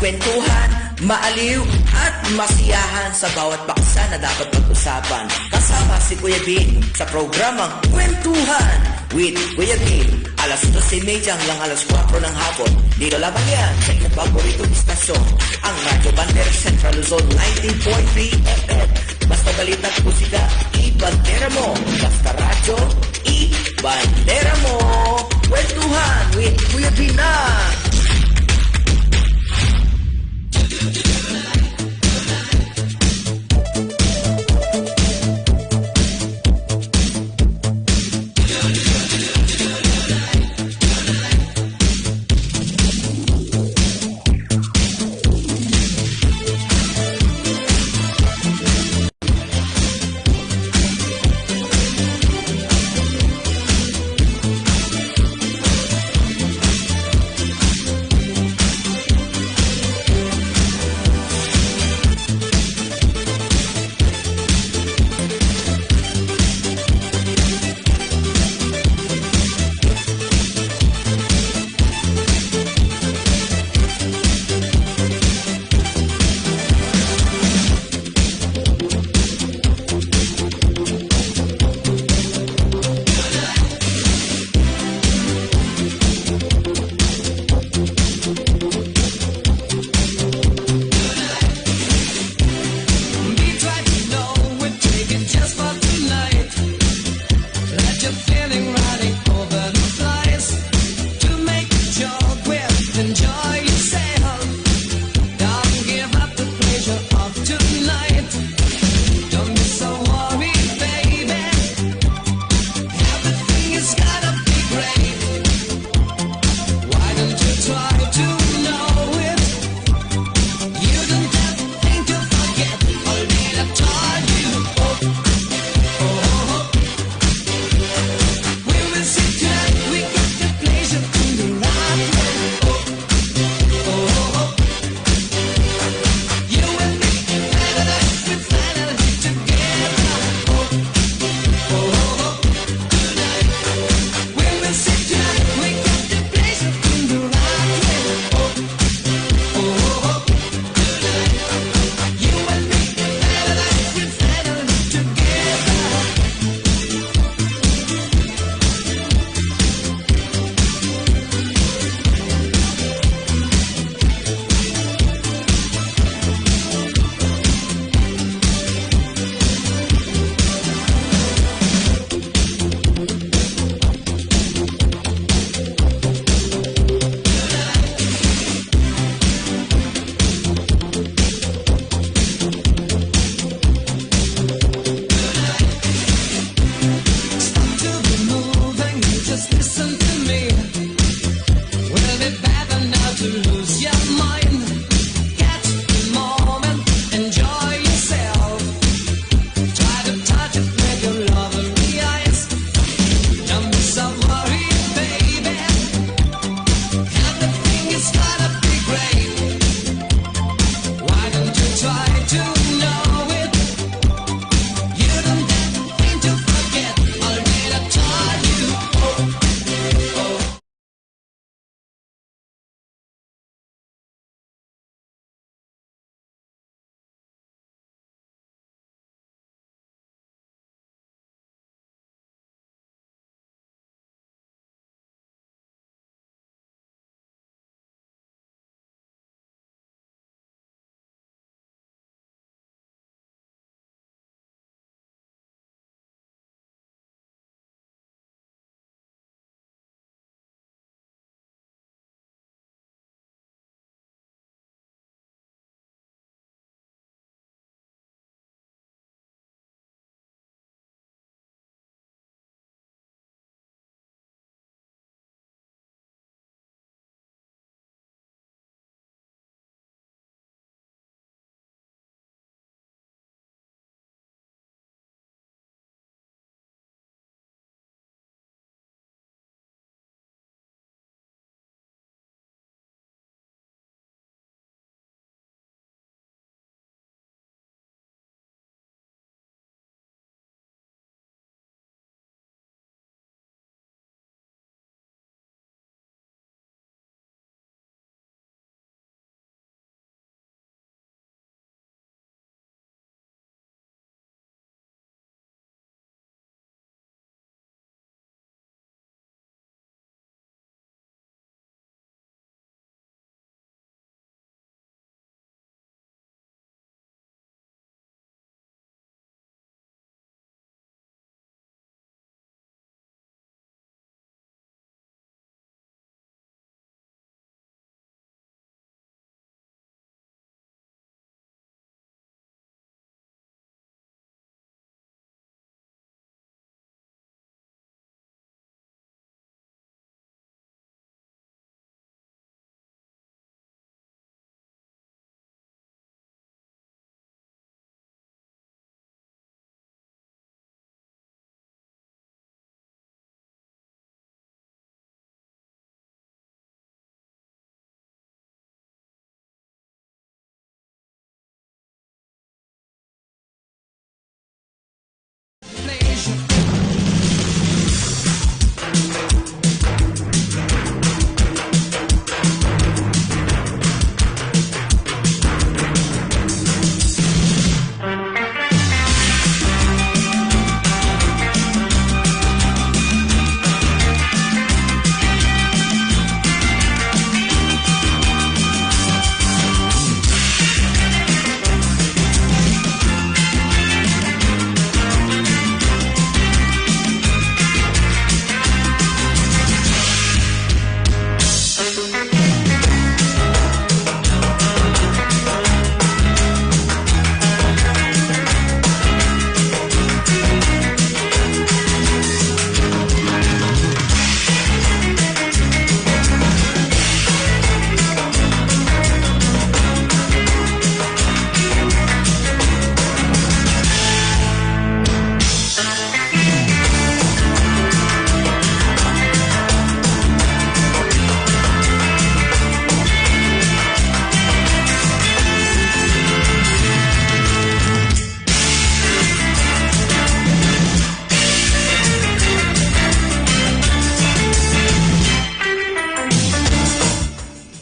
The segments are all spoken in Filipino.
Kwentuhan, maaliw at masiyahan sa bawat paksa na dapat pag-usapan. Kasama si Kuya Bin sa programang Kwentuhan with Kuya Bin. Alas 12:30 hanggang alas 4 ng hapon. Dito lamang yan sa inyong paboritong istasyon, ang Radyo Bandera Central Luzon 90.3 FM. Basta balita at musika, i-bandera mo. Basta radyo, i-bandera mo. Kwentuhan with Kuya Bin na.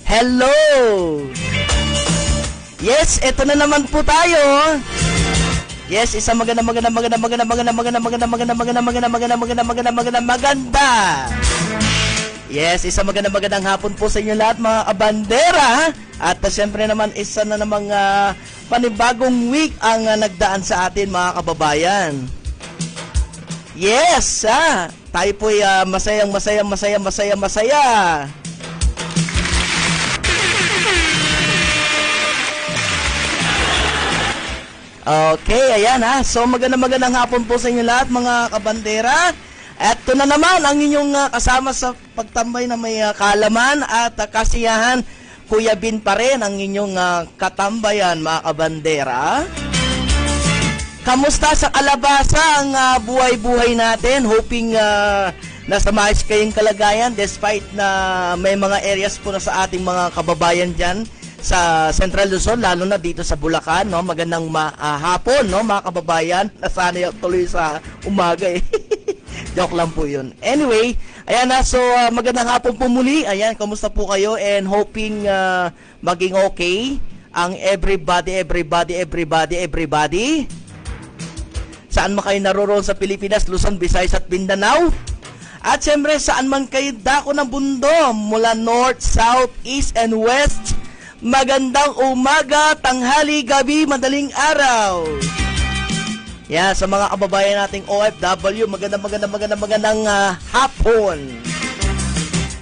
Hello! Yes, eto na naman po tayo. Yes, isang maganda. Yes, isang magandang hapon po sa inyo lahat mga kabandera. At syempre naman isa na namang panibagong week ang nagdaan sa atin mga kababayan. Yes, tayo po'y masaya. Okay, ayan So magandang hapon po sa inyo lahat mga kabandera. Eto na naman ang inyong kasama sa pagtambay na may kaalaman at kasiyahan. Kuya Bin pa rin ang inyong katambayan mga kabandera. Kamusta sa kalabasa ang buhay-buhay natin? Hoping nasa maayos kayong kalagayan despite na may mga areas po na sa ating mga kababayan dyan sa Central Luzon, lalo na dito sa Bulacan, no? Magandang hapon, no, mga kababayan. Nasanay tuloy sa umaga eh. Joke lang po yun. Anyway, ayan so magandang hapon po muli. Ayan, kamusta po kayo? And hoping maging okay ang everybody. Saan man kayo naroon sa Pilipinas, Luzon, Visayas at Mindanao. At syempre, saan man kayo dako ng mundo, mula North, South, East, and West. Magandang umaga, tanghali, gabi, madaling araw. Yeah, sa mga kababayan nating OFW, magandang hapon.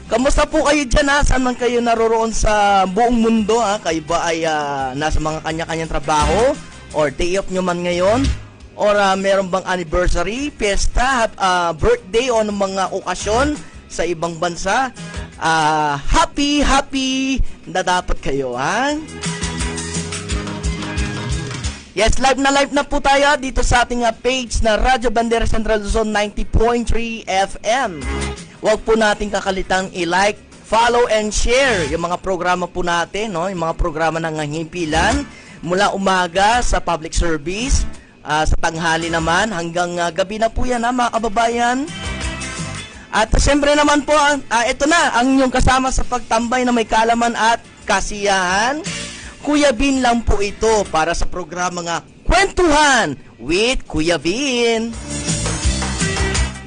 Kamusta po kayo dyan Saan man kayo naroroon sa buong mundo Kayo ba ay nasa mga kanya-kanyang trabaho? Or day off nyo man ngayon? Or meron bang anniversary, pesta, birthday o mga okasyon sa ibang bansa? Happy na dapat kayo Yes, live na po tayo dito sa ating page na Radyo Bandera Central Luzon 90.3 FM. Huwag po natin kakalitang i-like, follow, and share yung mga programa po natin, no? Yung mga programa ng himpilan mula umaga sa public service, sa tanghali naman hanggang gabi na po yan mga kababayan. At siyempre naman po, ito na ang inyong kasama sa pagtambay na may kaalaman at kasiyahan. Kuya Bin lang po ito para sa programa nga Kwentuhan with Kuya Bin.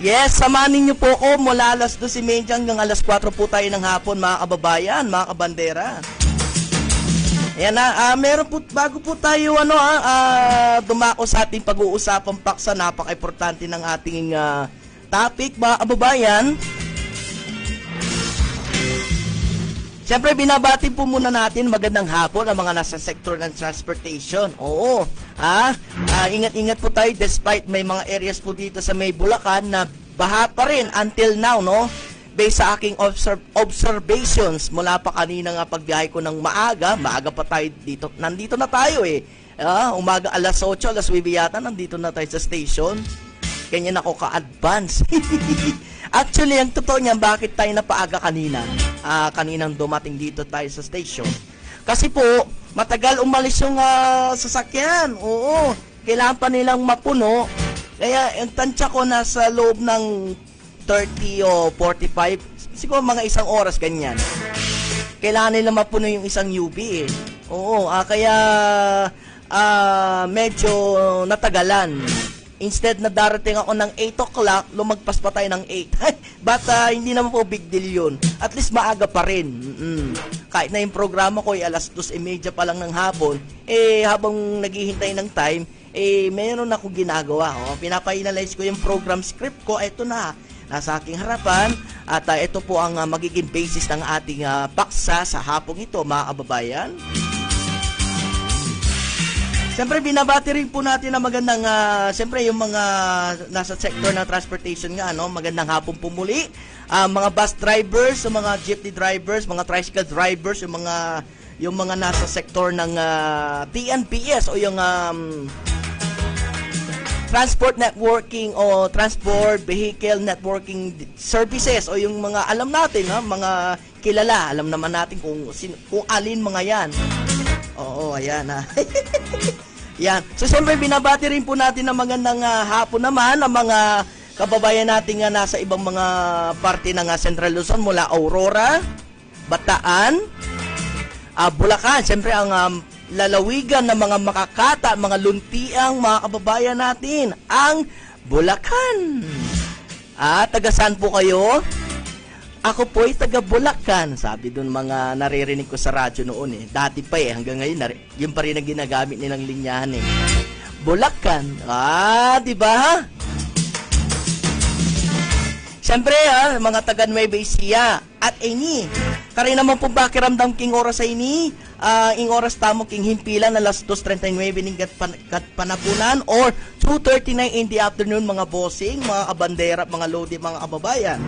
Yes, samahan niyo po ako mula alas 12:30 hanggang alas 4 po tayo ng hapon mga kababayan, mga kabandera. Ayan meron po, bago po tayo dumako sa ating pag-uusapang paksa, napaka-importante ng ating topic mga kababayan. Siyempre, binabati po muna natin magandang hapon ang mga nasa sektor ng transportation. Oo, ingat-ingat po tayo despite may mga areas po dito sa may Bulacan na baha pa rin until now, no? Based sa aking observations mula pa kanina nga pagbiyahe ko ng maaga pa tayo dito. Nandito na tayo umaga alas 8, alas 9 yata, nandito na tayo sa station. Ganyan ako ka-advance. Actually, ang totoo niyan, bakit tayo napaaga kanina? Kaninang dumating dito tayo sa station. Kasi po, matagal umalis yung sasakyan. Oo, kailangan pa nilang mapuno. Kaya, yung tansya ko nasa loob ng 30 o 45, siguro mga isang oras, ganyan. Kailangan nilang mapuno yung isang UB Oo, kaya medyo natagalan. Instead na darating ako ng 8 o'clock, lumagpas pa tayo ng 8. But hindi naman po big deal yun. At least maaga pa rin. Kahit na yung programa ko ay alas 2:30 pa lang ng hapon, habang naghihintay ng time, mayroon akong ginagawa. Pinapa-analyze ko yung program script ko. Ito na, nasa aking harapan. At ito po ang magiging basis ng ating paksa sa hapong ito, mga kababayan. Siyempre, binabati rin po natin na magandang, siyempre, yung mga nasa sector ng transportation nga, magandang hapon po muli. Mga bus drivers, mga jeepney drivers, mga tricycle drivers, yung mga nasa sector ng TNPS o yung transport networking o transport vehicle networking services o yung mga alam natin, mga kilala, alam naman natin kung alin mga yan. Oo, ayan Yan. So, siyempre, binabati rin po natin ng magandang hapon naman ang mga kababayan natin nga nasa ibang mga parte ng Central Luzon mula Aurora, Bataan, Bulacan. Siyempre, ang lalawigan ng mga makakata, mga luntiang mga kababayan natin, ang Bulacan. Taga saan po kayo? Ako po ay taga Bulacan. Sabi dun mga naririnig ko sa radyo noon eh. Dati pa eh, hanggang ngayon, yun pa rin ang ginagamit nilang linyahan eh. Bulacan. Di ba? Siyempre mga taga Nueva Ecija at ini. Kari naman po bakiramdam king oras sa ini. Ing oras tamo king himpilan na alas 2:39 ning kat panapunan or 2:39 in the afternoon mga bossing, mga kabandera, mga lodi, mga kababayan.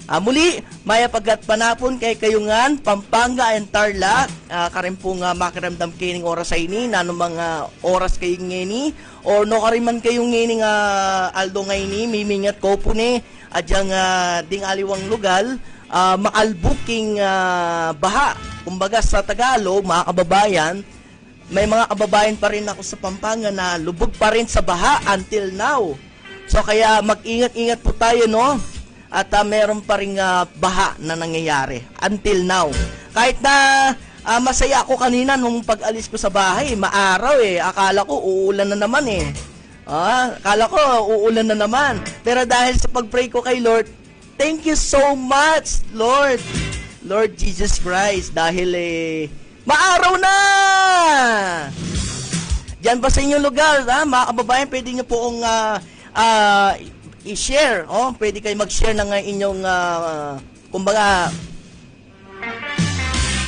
Muli, maya pagkat panapon kay Kayungan, Pampanga and Tarlac, karin po nga makiramdam kining oras sa ini, nano mga oras kayong ngini, or no kariman kayong ngini nga aldo ngayni, mimingat ko po ni, adyang ding aliwang lugal, maalbuking baha. Kumbaga sa Tagalog, mga kababayan, may mga kababayan pa rin ako sa Pampanga na lubog pa rin sa baha until now. So kaya mag-ingat-ingat po tayo, no? At meron pa rin baha na nangyayari until now. Kahit na masaya ako kanina nung pag-alis ko sa bahay, maaraw eh. Akala ko uulan na naman eh. Akala ko uulan na naman. Pero dahil sa pag-pray ko kay Lord, thank you so much, Lord. Lord Jesus Christ. Dahil maaraw na! Diyan ba sa inyong lugar, mga kababayan, pwede nyo po kong i-share, pwede kayo mag-share ng inyong kumbaga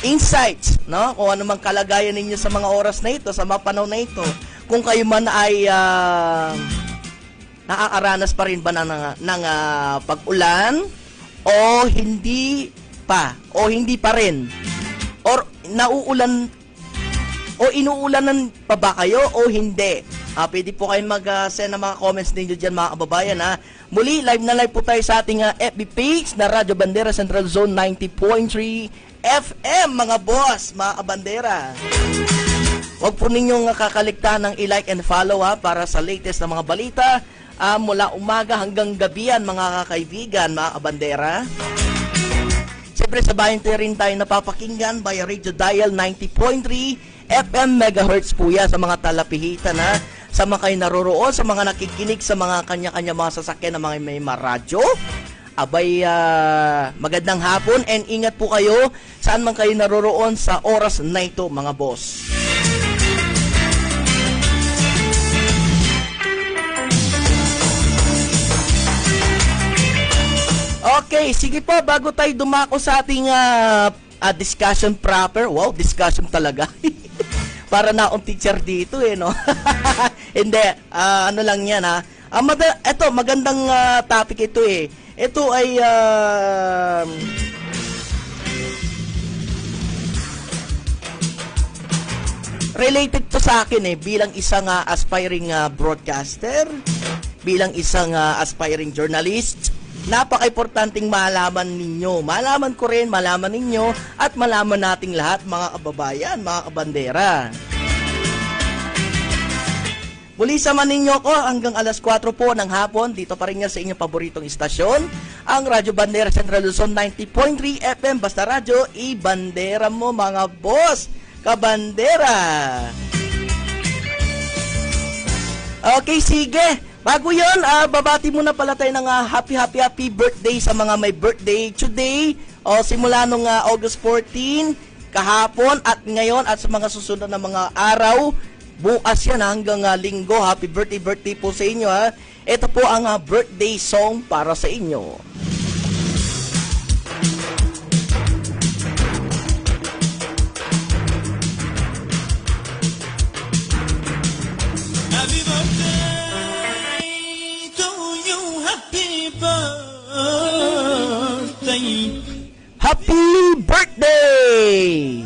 insights, no? Kung ano mang kalagayan ninyo sa mga oras na ito, sa mga panahon na ito. Kung kayo man ay nakakaranas pa rin ba ng pag-ulan o hindi pa o hindi pa rin or nauulan o inuulanan pa ba kayo o hindi? Pwede po kayo mag-send ng mga comments ninyo dyan, mga kababayan. Muli, live na live po tayo sa ating FB page na Radyo Bandera Central Zone 90.3 FM, mga boss, mga kabandera. Huwag po ninyong kakaligtaan ng i-like and follow para sa latest na mga balita mula umaga hanggang gabihan, mga kaibigan, mga kabandera. Siyempre, sabayan rin tayo napapakinggan via Radio Dial 90.3 FM megahertz po yan sa mga talapihitan sa mga kayo naroroon, sa mga nakikinig sa mga kanya-kanya mga sasakyan na mga may maradyo. Abay, magandang hapon and ingat po kayo saan man kayo naroroon sa oras na ito, mga boss. Okay, sige po, bago tayo dumako sa ating discussion proper. Wow, discussion talaga. Para na akong teacher dito no. Hindi, ano lang yan ito, magandang topic ito Ito ay related to sa akin bilang isang aspiring broadcaster, bilang isang aspiring journalist. Napaka-importanting malaman ninyo. Malaman ko rin, malaman ninyo, at malaman nating lahat, mga kababayan, mga kabandera. Muli samahan ninyo ko hanggang alas 4 po ng hapon. Dito pa rin nga sa inyong paboritong istasyon, ang Radyo Bandera Central Luzon 90.3 FM. Basta radyo, i-bandera mo, mga boss, kabandera. Okay, sige. Bago yun, babati muna pala tayo ng happy birthday sa mga may birthday today. Simula nung August 14, kahapon at ngayon at sa mga susunod na mga araw. Bukas yan hanggang linggo. Happy birthday po sa inyo. Ito po ang birthday song para sa inyo. Happy birthday to you, happy birthday. Happy birthday!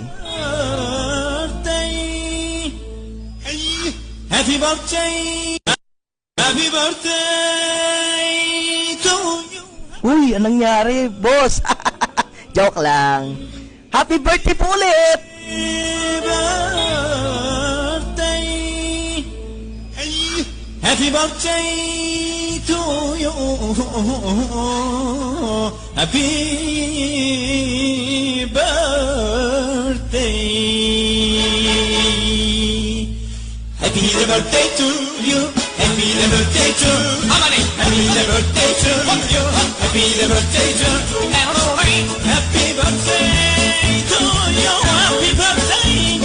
Happy birthday, happy birthday to you. Uy, anong nangyari, boss? Joke lang. Happy birthday po ulit! Happy birthday to you. Happy birthday. birthday to you. Happy birthday to Amani. Happy birthday to you. Happy birthday to Emily. Happy birthday to you. Happy birthday.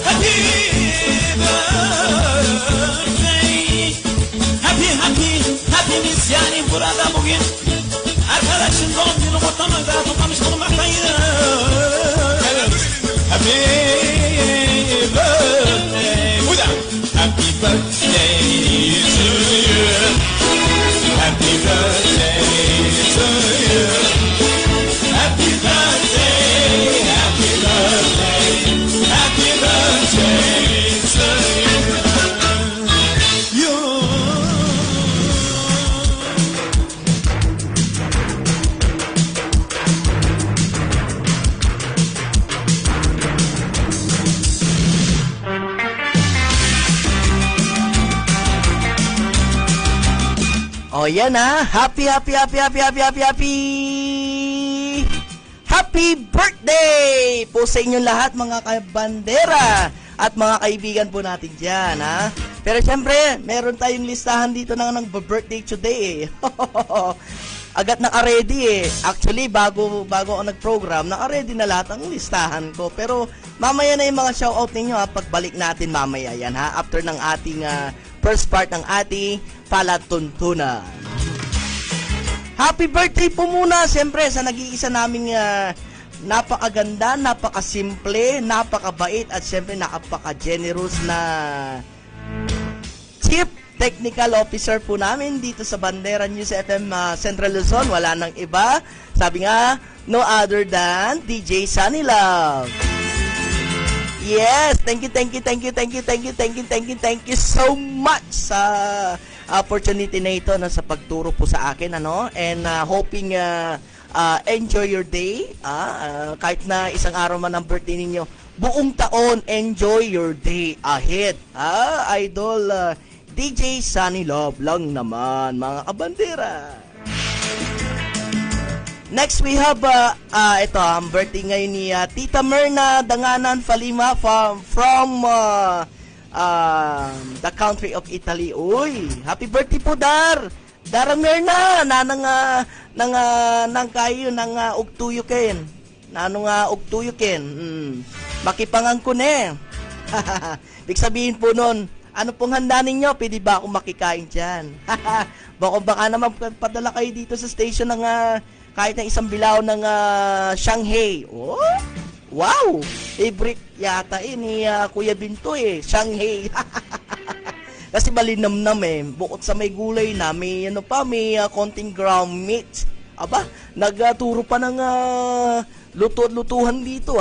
Happy birthday. Happy Misyani burada bugün. Arkadaşın doğum günü kutlamakta toplamış bulunmaktayız. Happy birthday. Burada. Happy birthday to you. Happy birthday to you. Happy birthday. Happy birthday. Happy birthday to you. You. O yan ha, happy birthday po sa inyong lahat mga kabandera at mga kaibigan po natin dyan ha. Pero syempre, meron tayong listahan dito ng birthday today Agad naka-ready Actually, bago ako nag-program, naka-ready na lahat ang listahan ko. Pero mamaya na yung mga shoutout ninyo pagbalik natin mamaya yan ha. After ng ating first part ng ating palatuntunan. Happy birthday po muna siyempre sa nag-iisa naming napakaganda, napakasimple, napakabait at siyempre napaka-generous na Chief Technical Officer po namin dito sa Bandera News FM Central Luzon. Wala nang iba. Sabi nga, no other than DJ Sunny Love. Yes, thank you so much sa opportunity na ito sa pagturo po sa akin and hoping enjoy your day kahit na isang araw man ang birthday ninyo, buong taon enjoy your day ahead idol DJ Sunny Love lang naman mga kabandera. Next we have ito ang birthday ngayon ni Tita Myrna Danganan Falima from the country of Italy. Uy, happy birthday po Dar Myrna nang kayo nang ugtuyuken. Nanong ugtuyuken. Makipangan ko ne. Big sabihin po nun, ano pong handa ninyo? Pwede ba akong makikain dyan? Baka naman padala kayo dito sa station ng kahit na isang bilaw ng Shanghai. Oh, wow! Favorite yata ni Kuya Binto Shanghai. Kasi malinamnam bukod sa may gulay na, may may konting ground meat. Aba, nagturo pa ng lutuhan dito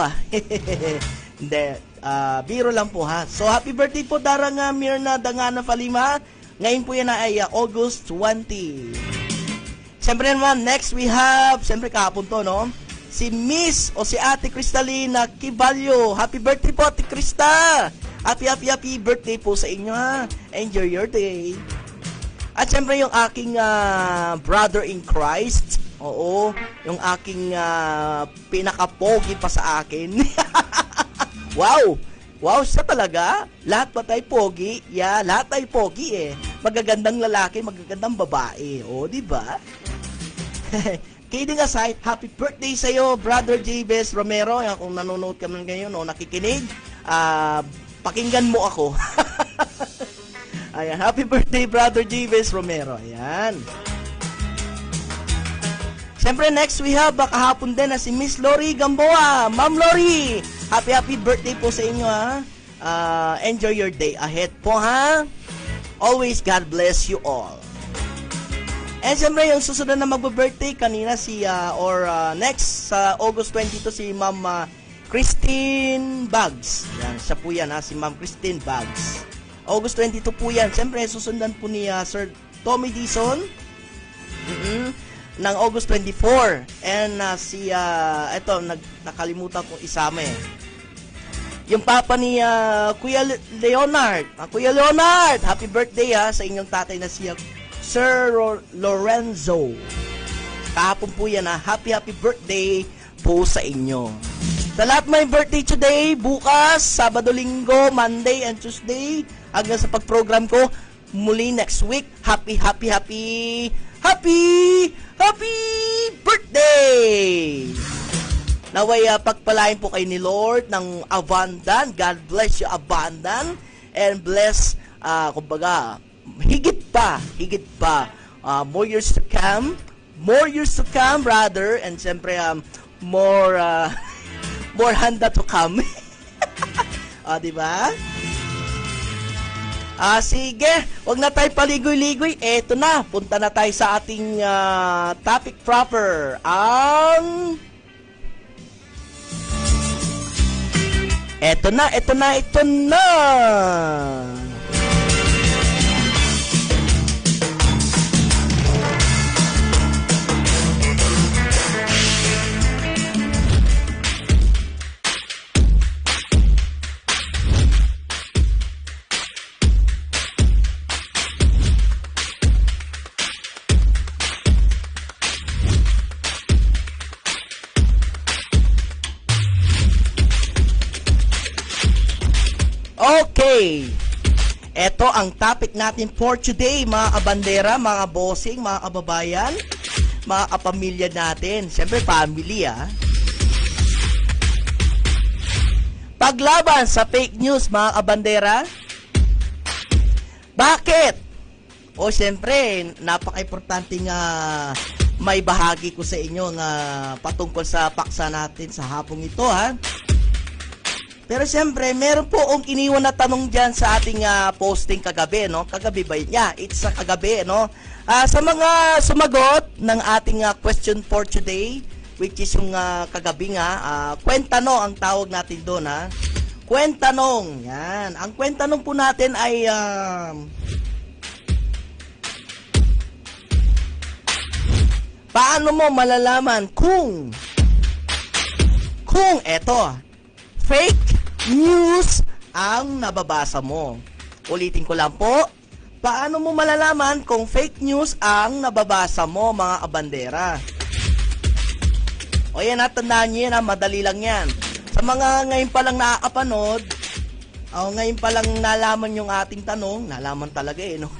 Hindi, biro lang po ha. So, happy birthday po Darang Myrna Dangana Falima. Ngayon po yan ay August 20. Siyempre naman, next we have, siyempre kahapon to, si Miss o si Ate Cristalina Kibalyo. Happy birthday po, Ate Krista! Happy birthday po sa inyo, ha? Enjoy your day. At siyempre yung aking brother in Christ. Oo, yung aking pinaka-pogi pa sa akin. Wow! Wow, siya talaga. Lahat ba tayo pogi? Yeah, lahat tayo pogi Magagandang lalaki, magagandang babae. O, di ba? Kidding aside, happy birthday sa'yo, Brother Jabez Romero. Kung nanonood ka man ngayon o nakikinig, pakinggan mo ako. Ayan, happy birthday, Brother Jabez Romero. Ayan. Siyempre, next we have, kahapon din si Miss Lori Gamboa. Ma'am Lori, happy birthday po sa inyo, ha. Enjoy your day ahead po, ha. Always God bless you all. And siyempre, yung susunod na magbe-birthday kanina next sa August 22 si Ma'am Christine Bags. Yan, siya po yan si Ma'am Christine Bags. August 22 po yan. Siyempre, susundan po ni Sir Tommy Dizon ng August 24. And nakalimutan kong isama yung papa ni Kuya Leonard. Kuya Leonard, happy birthday sa inyong tatay na si Sir Lorenzo. Kahapon po yan happy birthday po sa inyo. Sa lahat may birthday today, bukas, Sabado, Linggo, Monday and Tuesday, hanggang sa pag-program ko muli next week. Happy birthday! Naway pagpalain po kayo ni Lord ng abundant. God bless you abundant and bless, kumbaga, higit pa, more years to come, brother, and siyempre, more handa to come. Diba? Sige, wag na tayo paligoy-ligoy. Eto na, punta na tayo sa ating topic proper. Eto na. Okay. Ito ang topic natin for today, mga kabandera, mga bossing, mga kababayan, mga kapamilya natin. Siyempre, family, Paglaban sa fake news, mga kabandera. Bakit? Siyempre, napaka-importante nga may bahagi ko sa inyo nga patungkol sa paksa natin sa hapong ito, Pero siyempre, meron po akong iniwan na tanong dyan sa ating posting kagabi, no? Kagabi ba? Yeah, it's sa kagabi, no? Sa mga sumagot ng ating question for today, which is yung kagabi kwentanong ang tawag natin doon, Kwentanong, yan. Ang kwentanong po natin ay, paano mo malalaman kung eto, fake news ang nababasa mo? Ulitin ko lang po. Paano mo malalaman kung fake news ang nababasa mo, mga kabandera? Yan, tandaan nyo yan, madali lang yan. Sa mga ngayon pa lang nakakapanood, ngayon pa lang nalaman yung ating tanong, nalaman talaga no?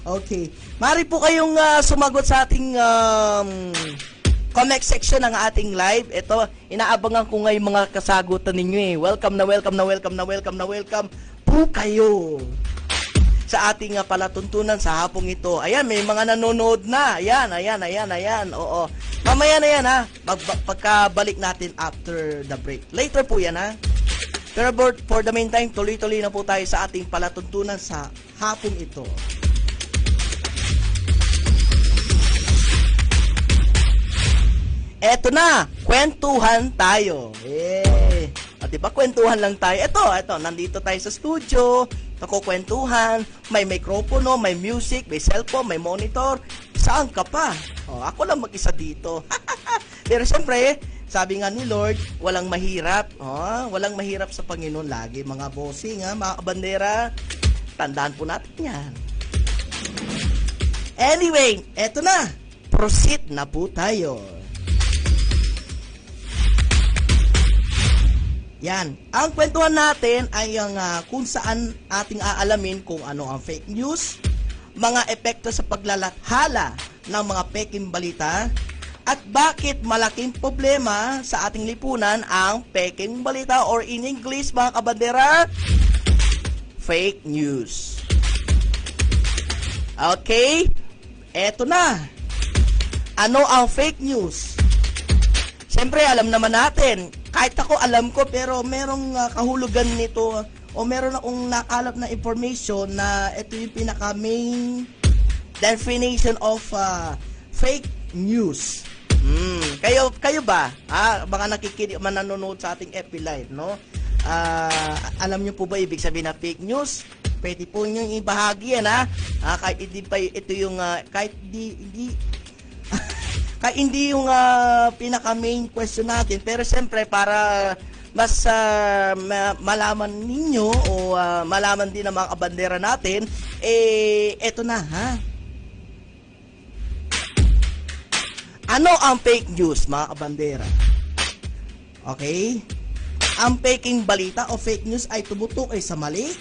Okay. Mari po kayong sumagot sa ating comment section ng ating live. Ito, inaabangan ko ngayon mga kasagutan ninyo Welcome po kayo sa ating palatuntunan sa hapong ito. Ayan, may mga nanonood na. Ayan. Oo. Mamaya na yan pagkabalik natin after the break. Later po yan Pero for the meantime, tuloy-tuloy na po tayo sa ating palatuntunan sa hapong ito. Eto na, kwentuhan tayo. Diba, kwentuhan lang tayo. Ito, nandito tayo sa studio, nakukwentuhan, may mikropono, may music, may cellphone, may monitor. Saan ka pa? Ako lang mag-isa dito. Pero siyempre, sabi nga ni Lord, walang mahirap. Walang mahirap sa Panginoon lagi. Mga bossing, mga kabandera, tandaan po natin yan. Anyway, eto na. Proceed na po tayo. Yan. Ang kwentuhan natin ay ang kung saan ating aalamin kung ano ang fake news, mga epekto sa paglalathala ng mga peking balita, at bakit malaking problema sa ating lipunan ang peking balita or in English, mga kabandera, fake news. Okay? Eto na. Ano ang fake news? Siyempre, alam naman natin, kahit ako alam ko, pero merong kahulugan nito o meron akong nakalap na information na ito yung pinaka-main definition of fake news. Kayo ba? Baka nakikinig, nanonood sa ating FB Live, no? Alam niyo po ba ibig sabihin na fake news? Pwede po niyo ibahagi yan, kahit hindi pa ito yung kahit hindi yung pinaka-main question natin, pero siyempre para mas malaman ninyo o malaman din ng mga kabandera natin, eto na Ano ang fake news, mga kabandera? Okay? Ang peking balita o fake news ay tumutukoy sa mali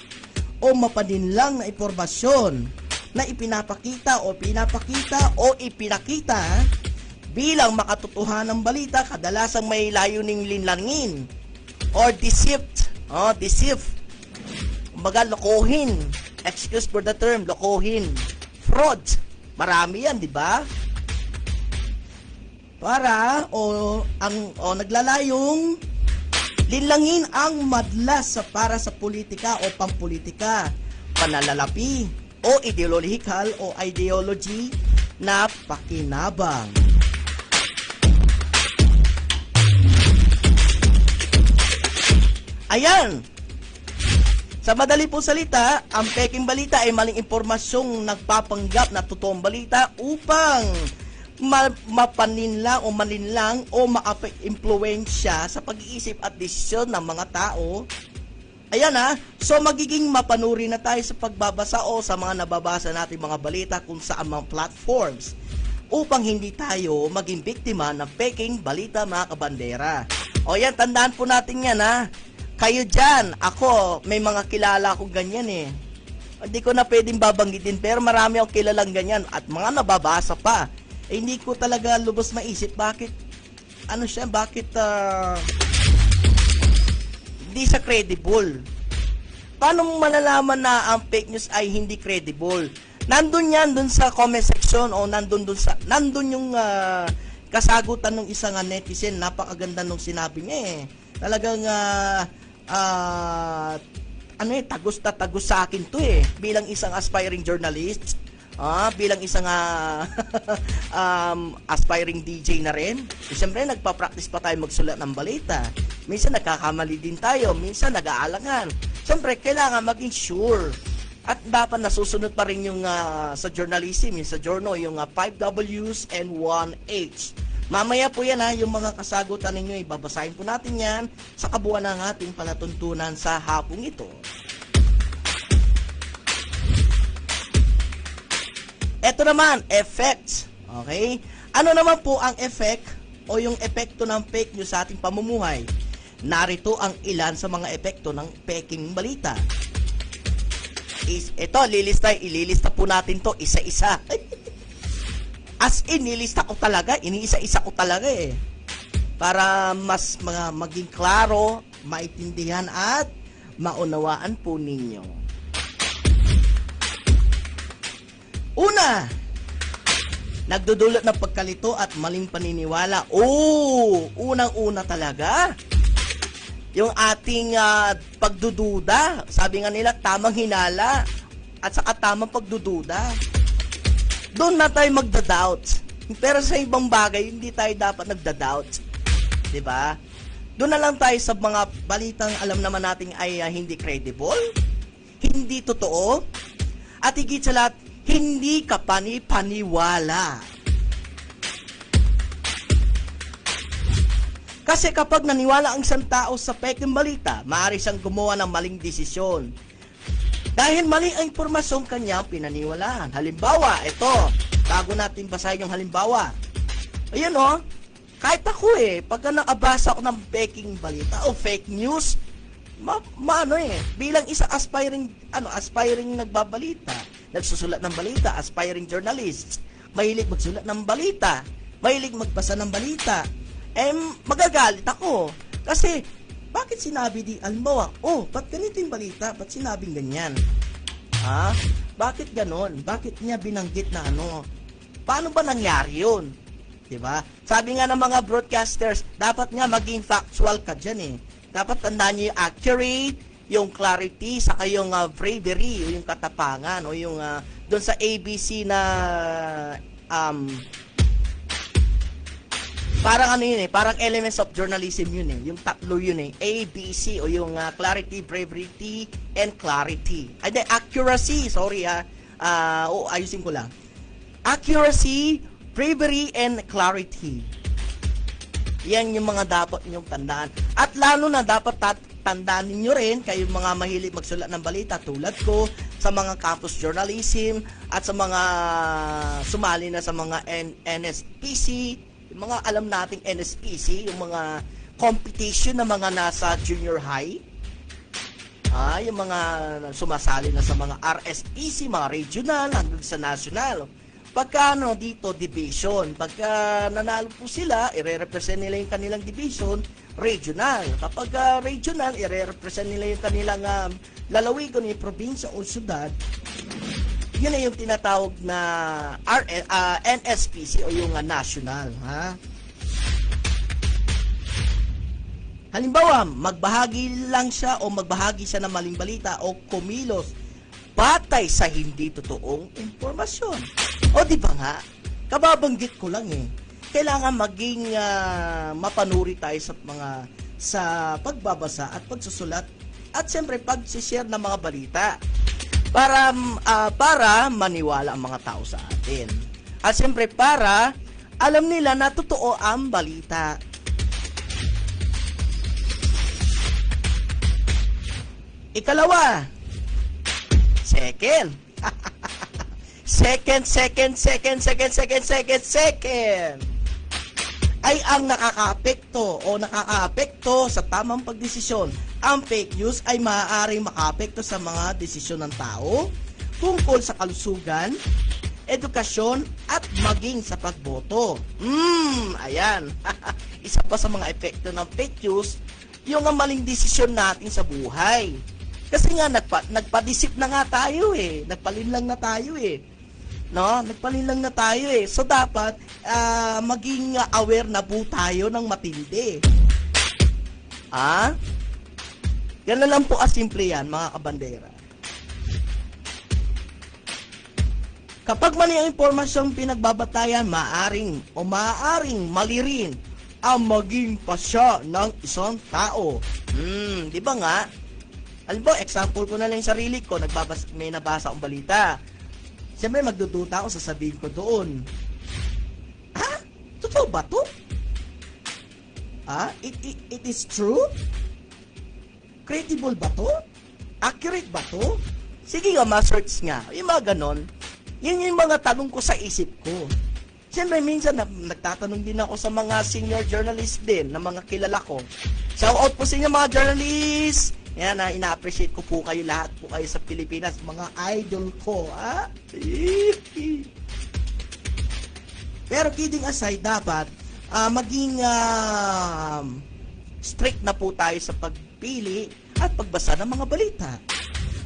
o mapaninlang na impormasyon na ipinapakita o ipinakita bilang makatotohanang balita, kadalasang may layuning linlangin or deceive. Kumbaga, lokohin. Excuse for the term, lokohin. Fraud. Marami yan, di ba? Para naglalayong linlangin ang madlas para sa politika o pampolitika, panlalalapi o ideological o ideology na pakinabang. Ayan. Sa madali po salita, ang peking balita ay maling impormasyong nagpapanggap na totoong balita upang mapaninlang o malinlang o maka-impluwensya sa pag-iisip at desisyon ng mga tao. Ayan so magiging mapanuri na tayo sa pagbabasa o sa mga nababasa nating mga balita kung saan mga platforms upang hindi tayo maging biktima ng peking balita, mga kabandera. O yan, tandaan po natin yan Kayo dyan, ako, may mga kilala akong ganyan Hindi ko na pwedeng babanggitin, pero marami akong kilalang ganyan at mga nababasa pa. Hindi ko talaga lubos maisip bakit hindi siya credible. Paano mo malalaman na ang fake news ay hindi credible? Nandun yan dun sa comment section o nandun yung kasagutan ng isang netizen. Napakaganda nung sinabi niya Talagang tagos na tagos sa akin to bilang isang aspiring journalist, bilang isang aspiring DJ na rin. Siyempre nagpa-practice pa tayo magsulat ng balita. Minsan nagkakamali din tayo, minsan nag-aalangan. Siyempre kailangan maging sure. At dapat nasusunod pa rin yung sa journalism, yung sa journal, yung 5 W's and 1 H. Mamaya po yan yung mga kasagutan ninyo, ibabasahin po natin yan sa kabuuan ng ating palatuntunan sa hapong ito. Ito naman, effects. Okay? Ano naman po ang effect o yung epekto ng fake news sa ating pamumuhay? Narito ang ilan sa mga epekto ng peking balita. Ito, ililista po natin to isa-isa. As in, iniisa-isa ko talaga para mas maging klaro, maintindihan at maunawaan po ninyo. Una, nagdudulot ng pagkalito at maling paniniwala. Unang-una talaga, yung ating pagdududa. Sabi nga nila, tamang hinala at saka tamang pagdududa. Doon na tayo magda-doubt. Pero sa ibang bagay, hindi tayo dapat nagda-doubt. Diba? Doon na lang tayo sa mga balitang alam naman natin ay hindi credible, hindi totoo, at higit sa lahat, hindi ka paniwala. Kasi kapag naniwala ang isang tao sa peking balita, maaari siyang gumawa ng maling desisyon. Dahil mali ang impormasyon kanyang pinaniwalaan. Halimbawa, ito, bago natin basahin yung halimbawa. Ayun kahit ako pagka nakabasa ako ng peking balita o fake news, bilang isang aspiring nagbabalita, nagsusulat ng balita, aspiring journalist, mahilig magsulat ng balita, mahilig magbasa ng balita, magagalit ako. Kasi, bakit sinabi halimbawa, ba't ganito yung balita? Ba't sinabing ganyan? Bakit ganon? Bakit niya binanggit na Paano ba nangyari yun? Diba? Sabi nga ng mga broadcasters, dapat nga maging factual ka dyan Dapat tandaan niyo yung accurate, yung clarity, saka yung bravery, yung katapangan, o yung doon sa ABC na parang parang elements of journalism yun yung tatlo yun A, B, C, o yung clarity, bravery, and clarity. Accuracy, sorry ayusin ko lang. Accuracy, bravery, and clarity. Yan yung mga dapat ninyong tandaan. At lalo na dapat tandaan ninyo rin, kayong mga mahilig magsulat ng balita tulad ko, sa mga campus journalism, at sa mga sumali na sa mga NSPC, yung mga alam nating NSPC, yung mga competition na mga nasa junior high. Yung mga sumasali na sa mga RSPC, mga regional, hanggang sa national. Pagka dito, division. Pagka nanalo po sila, ire-represent nila yung kanilang division, regional. Kapag regional, ire-represent nila yung kanilang lalawigan, yung probinsya o syudad. Yun na yung tinatawag na NSPC o yung national. Halimbawa, magbahagi lang siya o magbahagi siya ng maling balita o kumilos batay sa hindi totoong impormasyon. O di ba nga? Kababanggit ko lang kailangan maging mapanuri tayo sa pagbabasa at pagsusulat at siyempre pag-share ng mga balita para maniwala ang mga tao sa atin. At siyempre para alam nila na totoo ang balita. Ikalawa, second ay ang nakakaapekto sa tamang pagdesisyon. Ang fake news ay maaaring makaapekto sa mga desisyon ng tao tungkol sa kalusugan, edukasyon at maging sa pagboto. Ayan. Isa pa sa mga epekto ng fake news, yung maling desisyon natin sa buhay. Kasi nga nagpadisip na nga tayo nagpalinlang na tayo nagpalinlang na tayo So dapat maging aware na po tayo ng matindi. Ganun lang po kasimple yan, mga kabandera. Kapag mali ang impormasyong pinagbabatayan, maaaring mali rin ang maging pasya ng isang tao. Di ba nga? Alam mo, example ko na lang yung sarili ko, may nabasa akong balita. Siyempre, magdududa ako, sasabihin ko doon. Totoo ba to? It is true? Credible ba to? Accurate ba to? Sige nga, ma-search nga. Yung mga ganon, yun yung mga tanong ko sa isip ko. Siyempre, minsan nagtatanong din ako sa mga senior journalist din, na mga kilala ko. Shout out po sa inyo mga journalists! Yan, ina-appreciate ko po kayo lahat po kayo sa Pilipinas, mga idol ko, Pero kidding aside, dapat maging strict na po tayo sa pagpili at pagbasa ng mga balita.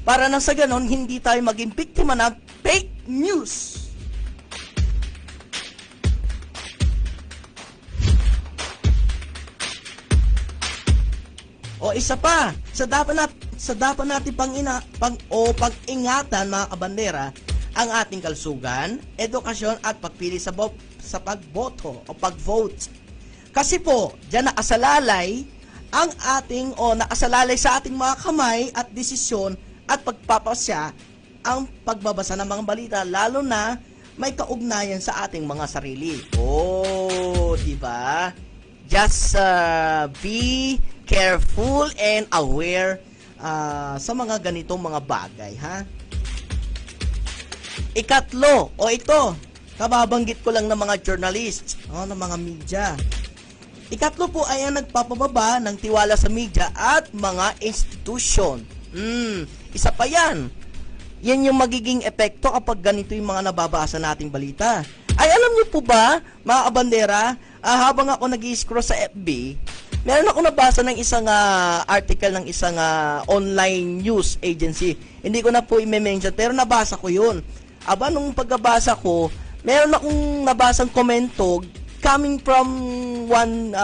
Para na sa ganon, hindi tayo maging biktima ng fake news. O isa pa, sa dapat natin pag-ingatan mga kabandera ang ating kalusugan, edukasyon at pagpili sa pagboto o pag-vote. Kasi po, diyan nakasalalay nakasalalay sa ating mga kamay at desisyon at pagpapasya ang pagbabasa ng mga balita, lalo na may kaugnayan sa ating mga sarili. Di ba? Just be careful and aware sa mga ganitong mga bagay, Ikatlo, ito, kababanggit ko lang ng mga journalists, ng mga media. Ikatlo po ay ang nagpapababa ng tiwala sa media at mga institusyon. Isa pa yan. Yan yung magiging epekto kapag ganito yung mga nababasa nating balita. Ay, alam niyo po ba, mga kabandera, habang ako nag-i-scroll sa FB, meron ako nabasa ng isang article ng isang online news agency. Hindi ko na po i-mention, pero nabasa ko yun. Nung pagbabasa ko, meron akong nabasang komento coming from one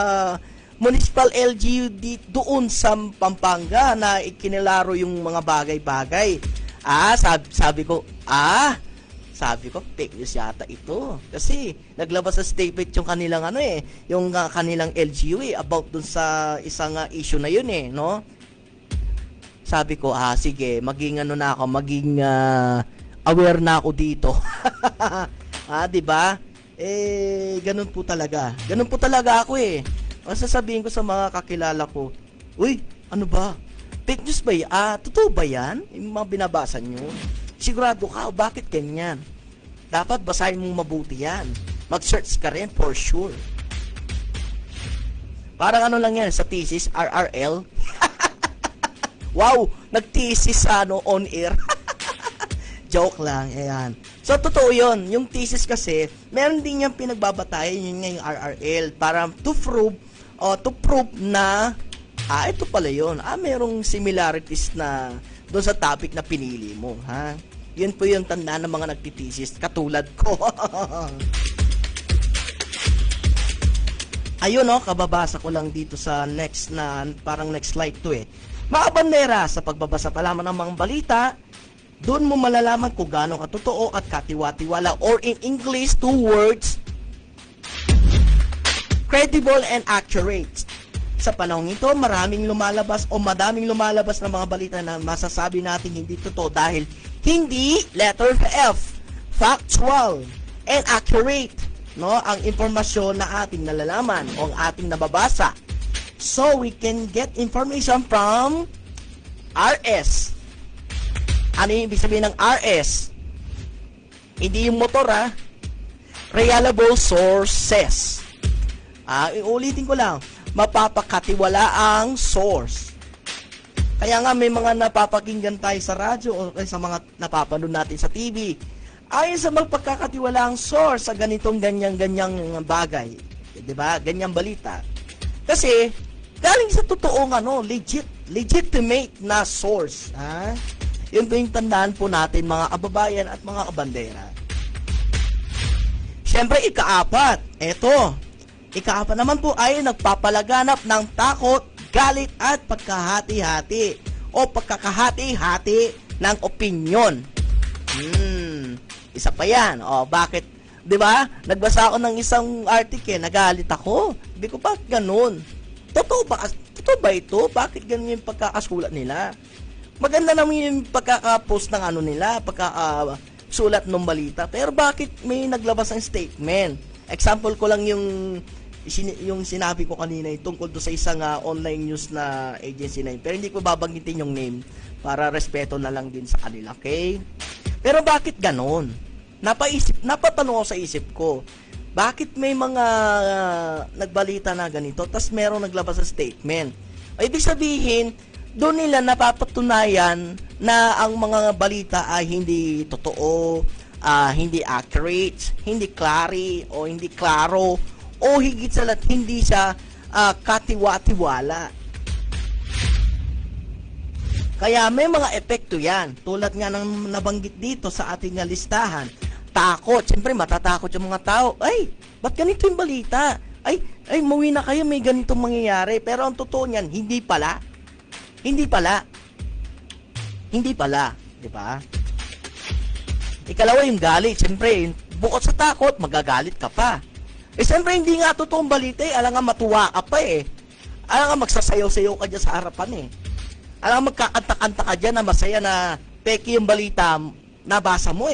municipal LGU doon sa Pampanga na ikinilaro yung mga bagay-bagay. Sabi ko, fake news yata ito. Kasi naglabas sa statement yung kanilang yung kanilang LGU about dun sa isang issue na yun no? Sabi ko, sige, maging maging aware na ako dito. Di ba? Ganun po talaga. Ganun po talaga ako Masasabihin ko sa mga kakilala ko, uy, ano ba? Fake news ba yan? Totoo ba yan? Yung mga binabasa nyo? Sigurado ka, bakit ganyan? Dapat basahin mong mabuti yan. Mag-search ka rin for sure. Parang lang yan sa thesis, RRL. Wow, nag-thesis sa on air. Joke lang, ayan. So, totoo yun. Yung thesis kasi, meron din yung pinagbabatayan, yun nga yung RRL, para to prove na, ito pala yun. Merong similarities na doon sa topic na pinili mo, ha? Yun po yung tanda ng mga nagtitesis, katulad ko. Ayun, kababasa ko lang dito sa parang next slide to eh. Mga bandera, sa pagbabasa pa lamang ng mga balita, doon mo malalaman kung gaano katotoo at katiwa-tiwala, or in English, 2 words, credible and accurate. Sa panahon ito, madaming lumalabas na mga balita na masasabi natin hindi totoo dahil hindi, letter F, factual and accurate, ang impormasyon na ating nalalaman o ang ating nababasa. So, we can get information from RS. Ano yung ibig sabihin ng RS? Hindi yung motor, reliable sources. Iulitin ko lang, mapapakatiwalaang source. Kaya nga may mga napapakinggan tayo sa radyo o sa mga napapanood natin sa TV. Ayon sa magpagkakatiwalaang source sa ganyang bagay. 'Di ba? Ganyang balita. Kasi galing sa totoong legitimate na source, Yun po yung tandaan po natin, mga kababayan at mga kabandera. Siyempre, ika-4 naman po ay nagpapalaganap ng takot, galit at pagkahati-hati o pagkakahati-hati ng opinyon. Isa pa yan. Bakit? 'Di ba? Nagbasa ako ng isang article, nagalit ako. Sabi ko, bakit ganun? Totoo ba ito? Bakit ganun yung pagkakasulat nila? Maganda naman yung pagkakapost ng nila, pagkakasulat ng balita. Pero bakit may naglabas ng statement? Example ko lang yung sinabi ko kanina tungkol do sa isang online news na agency na yun. Pero hindi ko babanggitin yung name para respeto na lang din sa kanila, okay? Pero bakit ganon? Napatanong ako sa isip ko, bakit may mga nagbalita na ganito tas merong naglabas sa statement? Ibig sabihin, doon nila napapatunayan na ang mga balita ay hindi totoo, hindi accurate, hindi o hindi klaro, o higit sa lahat, hindi siya katiwa-tiwala. Kaya may mga epekto yan. Tulad nga ng nabanggit dito sa ating listahan. Takot. Siyempre, matatakot yung mga tao. Ay, ba't ganito yung balita? Ay, mauwi na kayo, may ganitong mangyayari. Pero ang totoo niyan, hindi pala. Di ba? Ikalawa yung galit. Siyempre, bukod sa takot, magagalit ka pa. Siyempre, hindi nga totoong balita alam nga matuwa ka pa Alam nga magsasayaw-sayaw ka dyan sa harapan Alam nga magkakanta-kanta ka dyan na masaya na peki yung balita nabasa mo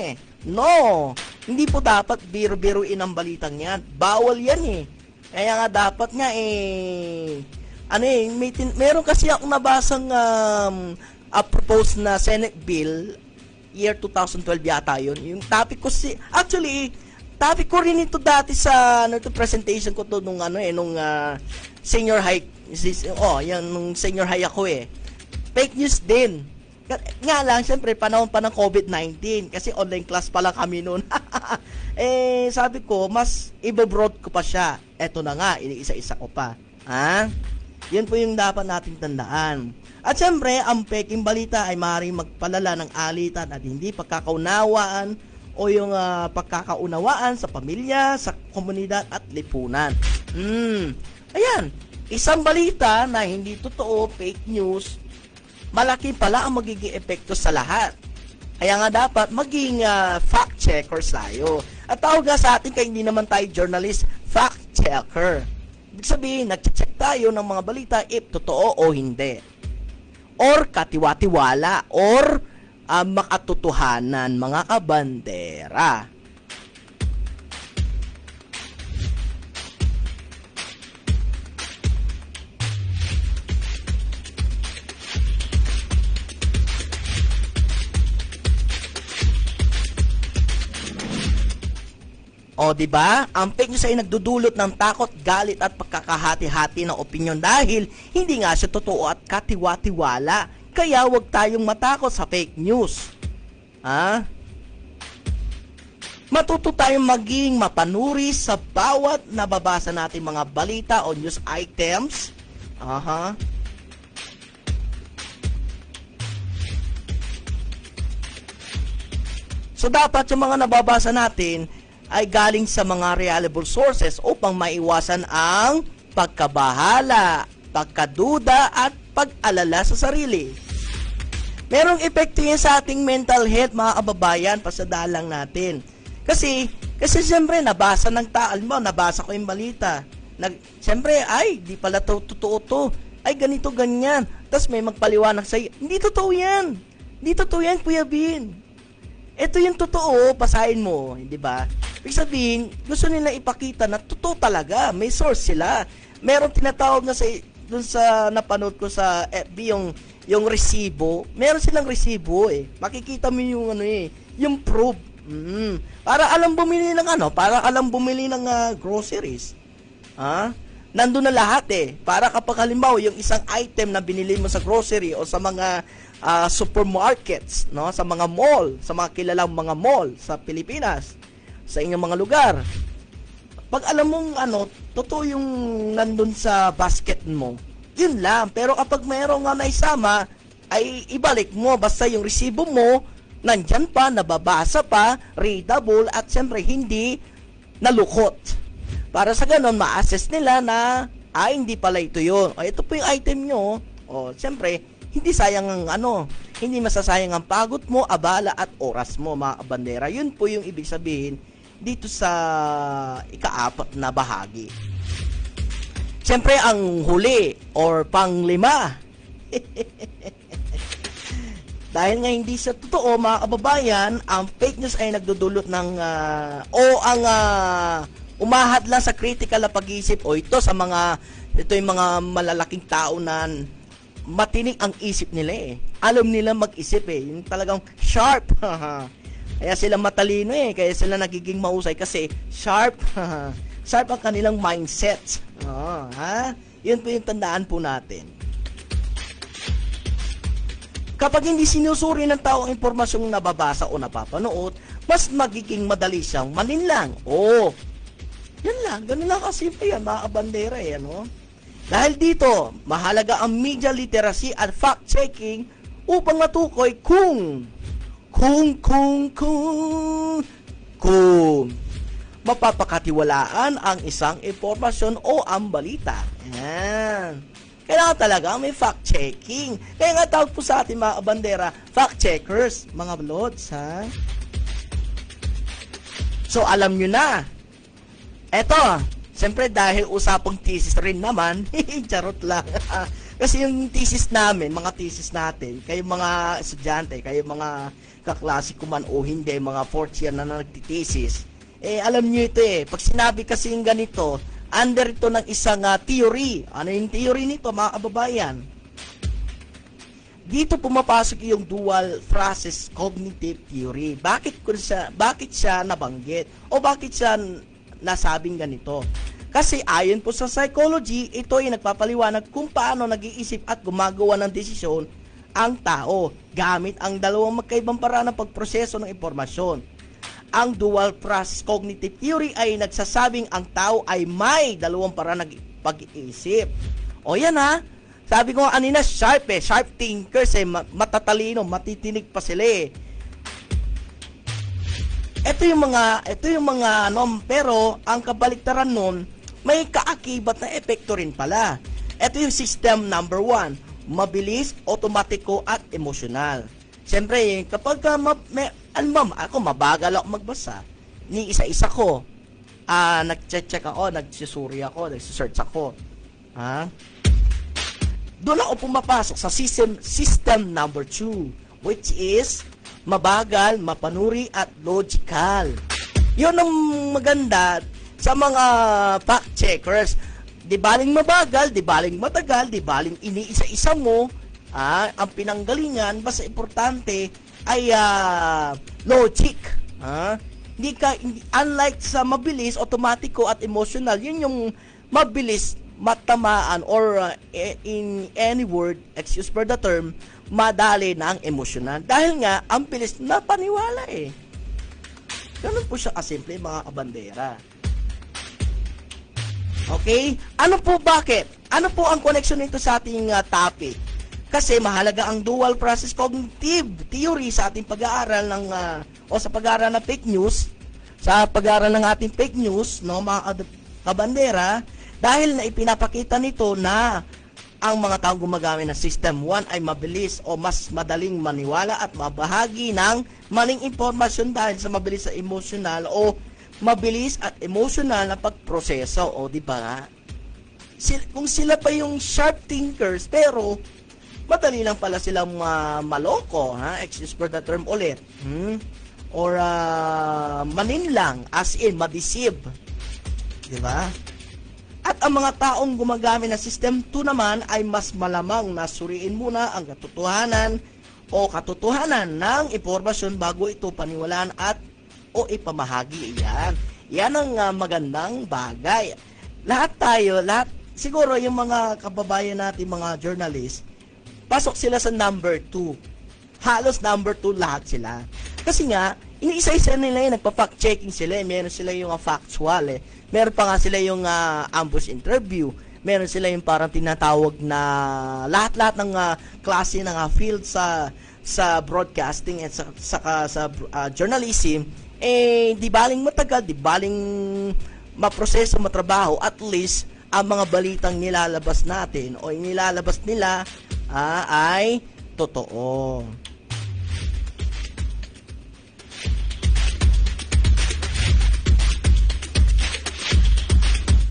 No! Hindi po dapat biro-biruin ang balitang yan. Bawal yan Kaya nga dapat nga meron kasi akong nabasang proposed na Senate bill year 2012 yata yun. Yung topic ko topic ko rin ito dati sa presentation ko to nung senior high nung senior high ako Fake news din. Nga lang, siyempre, panahon pa ng COVID-19 kasi online class pa lang kami noon. Sabi ko, mas ibabroad ko pa siya. Eto na nga, iniisa-isa ko pa. Yan po yung dapat nating tandaan. At siyempre, ang peking balita ay maaaring magpalala ng alitan at hindi pagkakaunawaan o yung pagkakaunawaan sa pamilya, sa komunidad at lipunan. Ayan, isang balita na hindi totoo, fake news, malaki pala ang magiging epekto sa lahat. Kaya nga dapat maging fact checkers tayo. At tawag nga sa atin kaya hindi naman tayo journalist, fact checker. Ibig sabihin, nag-check tayo ng mga balita if totoo o hindi. Or katiwa-tiwala or makatotohanan, mga kabandera. O, di ba? Ang fake news ay nagdudulot ng takot, galit at pagkakahati-hati ng opinyon dahil hindi nga siya totoo at katiwa-tiwala. Kaya huwag tayong matakot sa fake news. Matuto tayong maging mapanuri sa bawat nababasa natin mga balita o news items. So dapat yung mga nababasa natin ay galing sa mga reliable sources upang maiwasan ang pagkabahala, pagkaduda at pag-alala sa sarili. Merong epekto yan sa ating mental health, mga kababayan, pasadalang natin. Kasi siyempre nabasa ng nabasa ko yung balita. Siyempre, ay, di pala totoo to. Ay, ganito, ganyan. Tapos may magpaliwanag sa'yo. Hindi totoo yan. Hindi totoo yan, Kuya Bin. Ito yung totoo, basahin mo, di ba? Ibig sabihin, gusto nila ipakita na totoo talaga. May source sila. Meron tinatawag na dun sa napanood ko sa FB, yung resibo. Meron silang resibo eh. Makikita mo yung yung proof. Para alam bumili ng groceries. Nandun na lahat eh. Para kapag halimbawa yung isang item na binili mo sa grocery o sa mga supermarkets, no, sa mga mall, sa mga kilalang mga mall sa Pilipinas, sa inyong mga lugar. Pag alam mong totoo yung nandun sa basket mo, yun lang. Pero kapag mayroong naisama, ay ibalik mo. Basta yung resibo mo, nandyan pa, nababasa pa, readable, at siyempre hindi nalukot. Para sa ganon, ma-assess nila na, hindi pala ito yun. O, ito po yung item nyo. O, siyempre, hindi sayang ang hindi masasayang ang pagod mo, abala at oras mo, mga kabandera. Yun po yung ibig sabihin dito sa ika-4 na bahagi. Siyempre, ang huli or panglima. Dahil nga hindi sa totoo, mga kababayan, ang fake news ay nagdudulot ng umahad lang sa critical na pag-iisip o ito yung mga malalaking tao na matinig ang isip nila eh. Alam nila mag-isip eh. Yung talagang sharp. Kaya sila matalino eh. Kaya sila nagiging mahusay kasi sharp. Sharp ang kanilang mindset. Yun po yung tandaan po natin. Kapag hindi sinusuri ng tao ang impormasyong nababasa o napapanood, mas magiging madali siyang malinlang. Yan lang. Ganun lang kasimple yan, mga kabandera eh. Dahil dito, mahalaga ang media literacy at fact-checking upang matukoy kung mapapakatiwalaan ang isang impormasyon o ang balita. Yan. Kailangan talaga may fact-checking. Kaya nga tawag po sa ating mga kabandera, fact-checkers, mga lods, ha? So, alam nyo na. Eto, siyempre dahil usapang thesis rin naman, charot lang. Kasi yung thesis namin, mga thesis natin, kayo mga estudyante, kayo mga kaklase ko man o hindi, mga fourth year na nagtithesis, alam nyo ito pag sinabi kasi yung ganito, under ito ng isang theory. Ano yung theory nito, mga kababayan? Dito pumapasok yung dual process cognitive theory. Bakit siya nabanggit? O bakit siya nasabing ganito? Kasi ayon po sa psychology, ito ay nagpapaliwanag kung paano nag-iisip at gumagawa ng desisyon ang tao gamit ang dalawang magkaibang paraan ng pagproseso ng impormasyon. Ang dual process cognitive theory ay nagsasabing ang tao ay may dalawang paraan ng pag-iisip. O yan ha, sabi ko kanina sharp thinkers matatalino, matitinig pa sila Ito yung mga pero ang kabaliktaran nun, may kaakibat na epekto rin pala. Ito yung system number 1, mabilis, otomatiko at emosyonal. Siyempre, kapag ako mabagal ako magbasa, ni isa-isa ko, nag-check ako, nagsusuri ako, nagsusearch ako. Doon ako pumapasok sa system number 2, which is mabagal, mapanuri at logical. Yun ang maganda sa mga fact checkers. Di baling mabagal, di baling matagal, di baling iniisa-isa mo. Ang pinanggalingan, basta importante ay logic. Unlike sa mabilis, otomatiko at emotional, yun yung mabilis, matamaan or in any word, excuse for the term, madali na ang emosyonan. Dahil nga, ang bilis na paniwala eh. Ganun po siya kasimple mga kabandera. Okay? Ano po bakit? Ano po ang connection nito sa ating topic? Kasi mahalaga ang dual process cognitive theory sa ating pag-aaral ng o sa pag-aaral ng fake news, sa pag-aaral ng ating fake news, no, mga kabandera, dahil na ipinapakita nito na ang mga taong gumagamit ng System 1 ay mabilis o mas madaling maniwala at mabahagi ng maling impormasyon dahil sa mabilis sa emotional o mabilis at emotional na pagproseso. O di ba? Kung sila pa yung sharp thinkers pero madali lang pala silang maloko, ha? Excuse for the term ulit. Or maninlang, as in madeceive. Di ba? At ang mga taong gumagamit ng System 2 naman ay mas malamang na suriin muna ang katotohanan o katotohanan ng impormasyon bago ito paniwalaan at o ipamahagi. Yan ang magandang bagay. Lahat siguro yung mga kababayan natin, mga journalist, pasok sila sa number 2. Halos number 2 lahat sila. Kasi nga, iniisa-isa nila yung nagpa-fact checking sila. Meron sila yung factual Meron pa nga sila yung ambush interview. Meron sila yung parang tinatawag na lahat-lahat ng klase ng field sa broadcasting at sa journalism. Di baling matagal, di baling maproseso, matrabaho, at least ang mga balitang nilalabas natin o nilalabas nila ay totoo.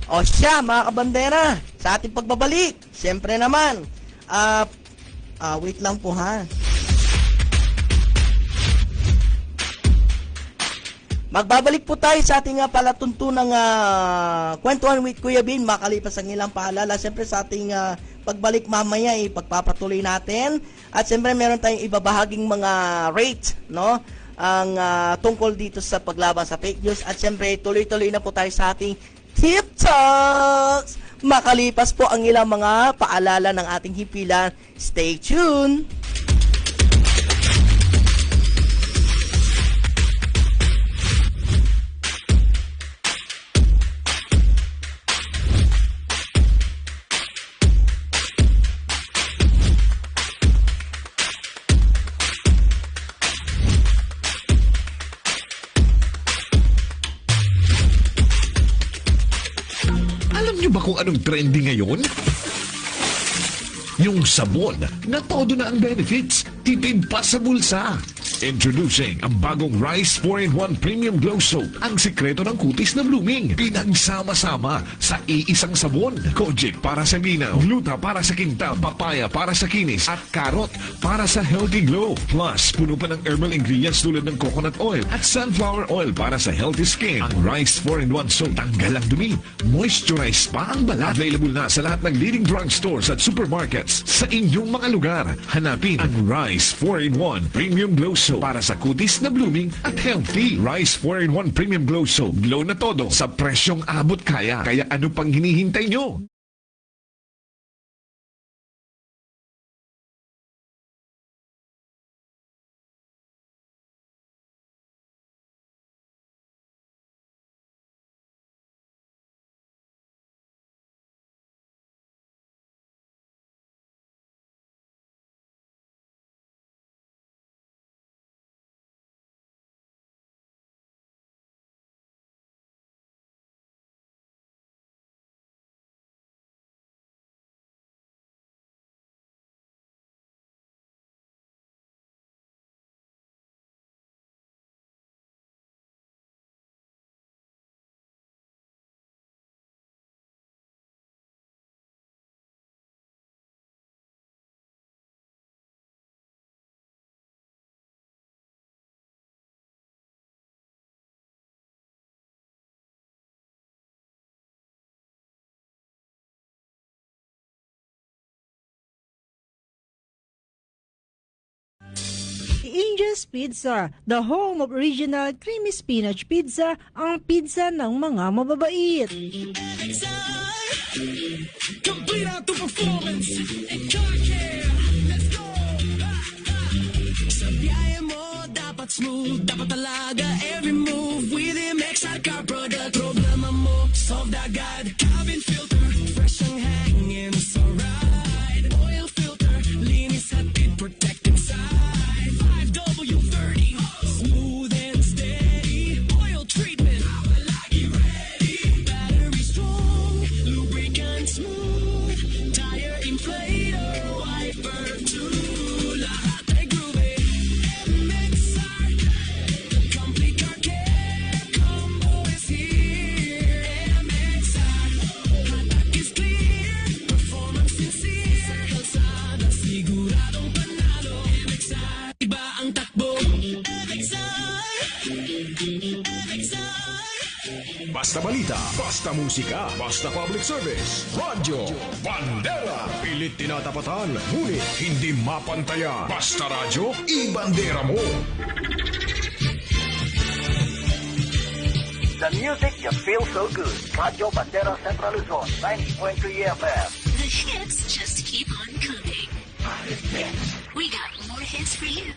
O siya, mga kabandera, sa ating pagbabalik, siyempre naman, wait lang po ha. Magbabalik po tayo sa ating palatuntunang kwentuhan with Kuya Bin, makalipas ang ilang paalala. Siyempre sa ating pagbalik mamaya, pagpapatuloy natin. At siyempre meron tayong ibabahaging mga rate, no? Ang tungkol dito sa paglaban sa fake news. At siyempre tuloy-tuloy na po tayo sa ating Tip Talks! Makalipas po ang ilang mga paalala ng ating himpilan. Stay tuned! Alam niyo ba kung anong trending ngayon? Yung sabon na todo na ang benefits, tipid pa sa bulsa. Introducing ang bagong Rice 4-in-1 Premium Glow Soap. Ang sikreto ng kutis na blooming. Pinagsama-sama sa iisang sabon. Kojic para sa minaw, gluta para sa kintab, papaya para sa kinis, at carrot para sa healthy glow. Plus, puno pa ng herbal ingredients tulad ng coconut oil at sunflower oil para sa healthy skin. Ang Rice 4-in-1 Soap, tanggal ang dumi, moisturize pa ang balat. Available na sa lahat ng leading drugstores at supermarkets sa inyong mga lugar. Hanapin ang Rice 4-in-1 Premium Glow Soap para sa kutis na blooming at healthy. Rice 4-in-1 Premium Glow Soap. Glow na todo sa presyong abot kaya. Kaya ano pang hinihintay nyo? Angel's Pizza, the home of original creamy spinach pizza, ang pizza ng mga mababait. Complete out the performance and car care. Let's go! Sa biyahe mo, dapat smooth, dapat talaga every move. With MXR car product, problema mo, solved agad. Cabin filter, fresh ang hangin sa ride. Oil filter, linis at it, protect inside. 5W30, smooth and steady. Oil treatment, lagi ready. Battery strong, lubricant smooth. Tire inflator, wiper too. Lahat ay groovy. MXR, the complete car care combo is here. MXR, hatak is clear. Performance sincere. Kalsada, siguradong panalo. MXR, iba ang takbo. MXR, MXR. Basta balita, basta musika, basta public service. Radyo Bandera. Pilit tinatapatan, ngunit hindi mapantaya. Basta radyo, ibandera mo. The music you feel so good. Radio Bandera Central Luzon, 90.3 FM. The hits just keep on coming. We got more hits for you.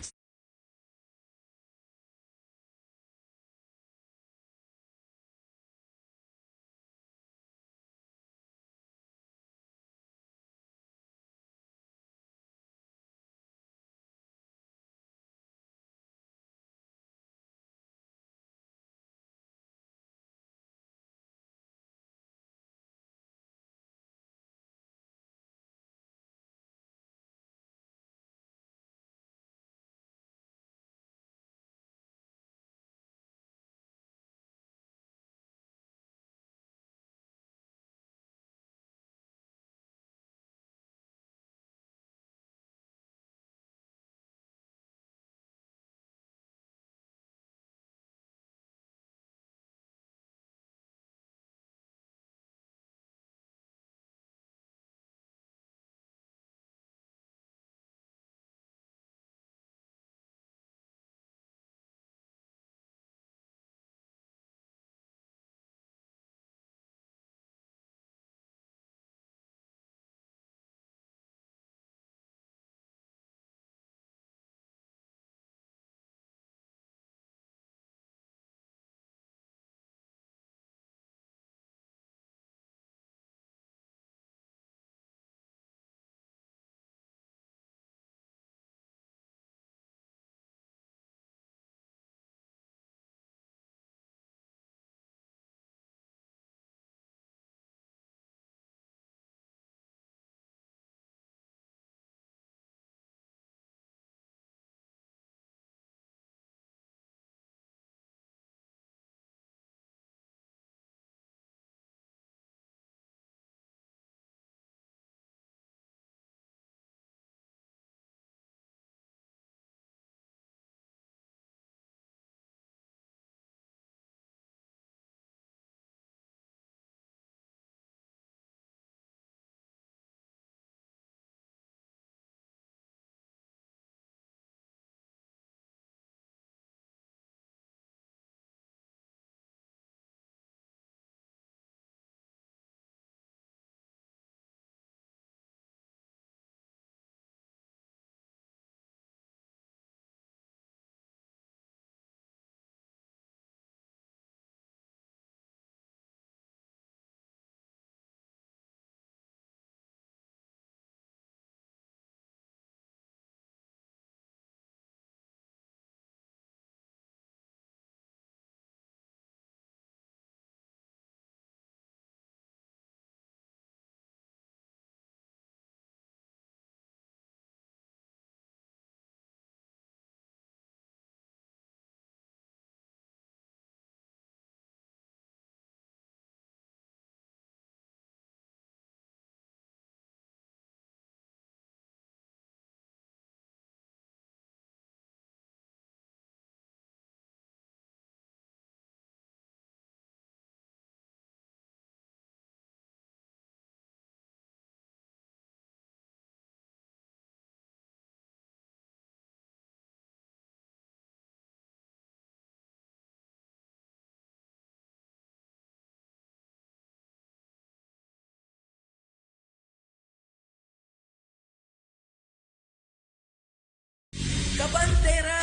kabandera.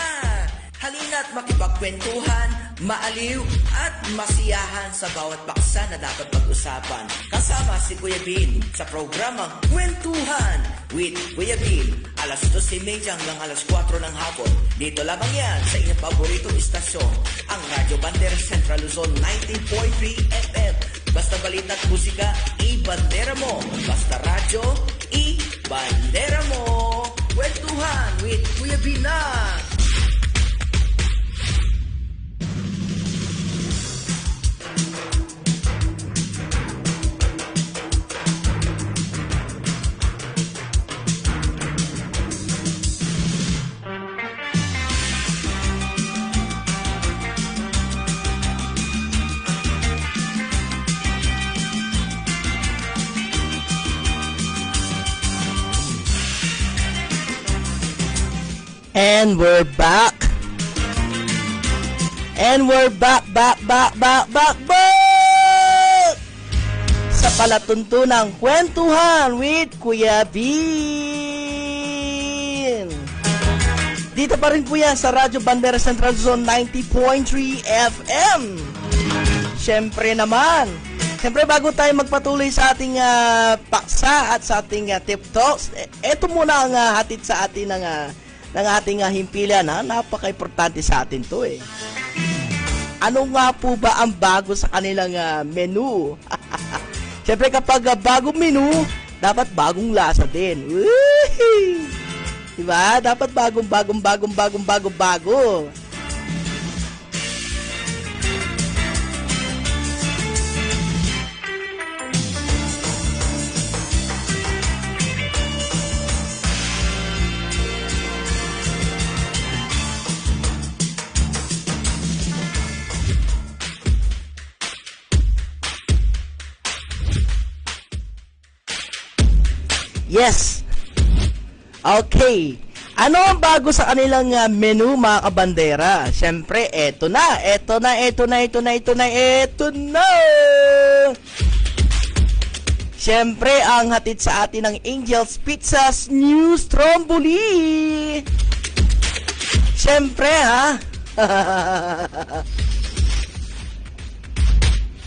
Halina't makipagkwentuhan, maaliw at masiyahan sa bawat paksa na dapat pag-usapan. Kasama si Kuya Bin sa programang Kwentuhan with Kuya Bin. Alas 12:30 hanggang alas 4 ng hapon. Dito lamang yan sa inyong paboritong istasyon, ang Radyo Bandera Central Luzon 90.3 FM. Basta balita at musika, i-bandera mo. Basta radyo, i-bandera mo. Kwentuhan with Kuya Bin na. And we're back. And we're back. Sa palatuntunang Kwentuhan with Kuya Bin. Dito pa rin po yan sa Radyo Bandera Central Zone 90.3 FM. Siyempre bago tayo magpatuloy sa ating paksa at sa ating tip talks, eto muna ang hatid sa atin ng ating himpilan. Napaka-importante sa atin to eh. Ano nga po ba ang bago sa kanilang menu? Siyempre kapag bagong menu, dapat bagong lasa din. Woo! Diba? Dapat bagong. Yes. Okay. Ano ang bago sa kanilang menu, mga kabandera? Siyempre, eto na. Siyempre, ang hatid sa atin ng Angel's Pizza's new Stromboli. Siyempre,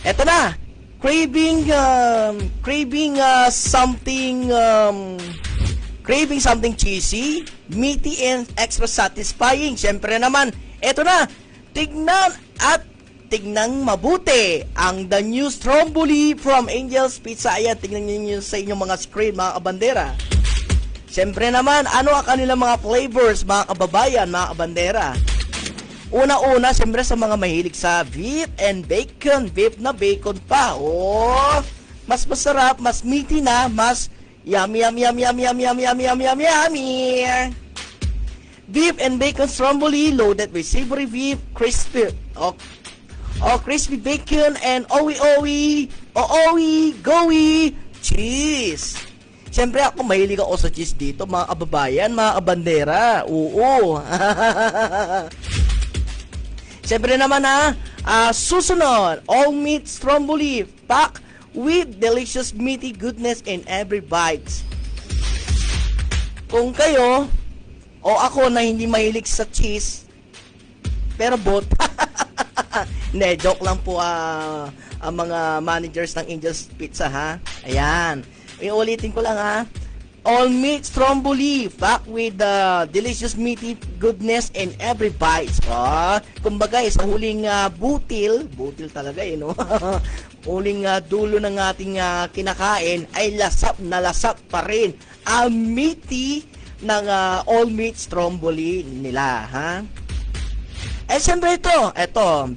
eto na. Craving something cheesy, meaty, and extra satisfying. Siyempre naman, eto na, tignang mabuti ang the new Stromboli from Angel's Pizza. Ayan, tignan niyo sa inyong mga screen, mga kabandera. Siyempre naman, ano ang kanilang mga flavors, mga kababayan, mga kabandera? Una-una, siyempre sa mga mahilig sa beef and bacon. Beef na bacon pa. Oh, mas masarap, mas meaty na, mas yummy. Beef and bacon Stromboli loaded with savory beef, crispy bacon, and ooey gooey cheese. Siyempre ako, mahilig ako sa cheese dito, mga kababayan, mga kabandera. Oo. Siyempre naman susunod, all meat Stromboli packed with delicious meaty goodness in every bite. Kung kayo o ako na hindi mahilig sa cheese, pero both, ne, joke lang po ang mga managers ng Angel's Pizza Ayan, iulitin ko lang all meat Stromboli packed with delicious meaty goodness in every bite. Kumbaga sa huling butil talaga no? Huling dulo ng ating kinakain ay lasap na lasap pa rin ang meaty ng all meat Stromboli nila, siyempre ito,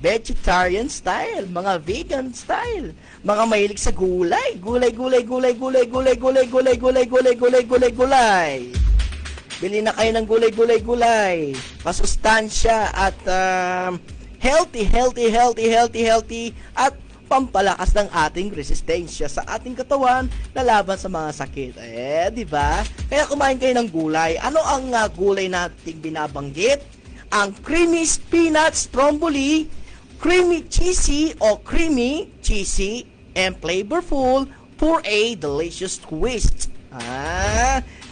vegetarian style, mga vegan style, mga mahilig sa gulay. Bili na kayo ng gulay. Masustansya at healthy at pampalakas ng ating resistensya sa ating katawan na laban sa mga sakit. Di ba? Kaya kumain kayo ng gulay. Ano ang gulay nating binabanggit? Ang creamy spinach Stromboli, creamy cheesy and flavorful for a delicious twist.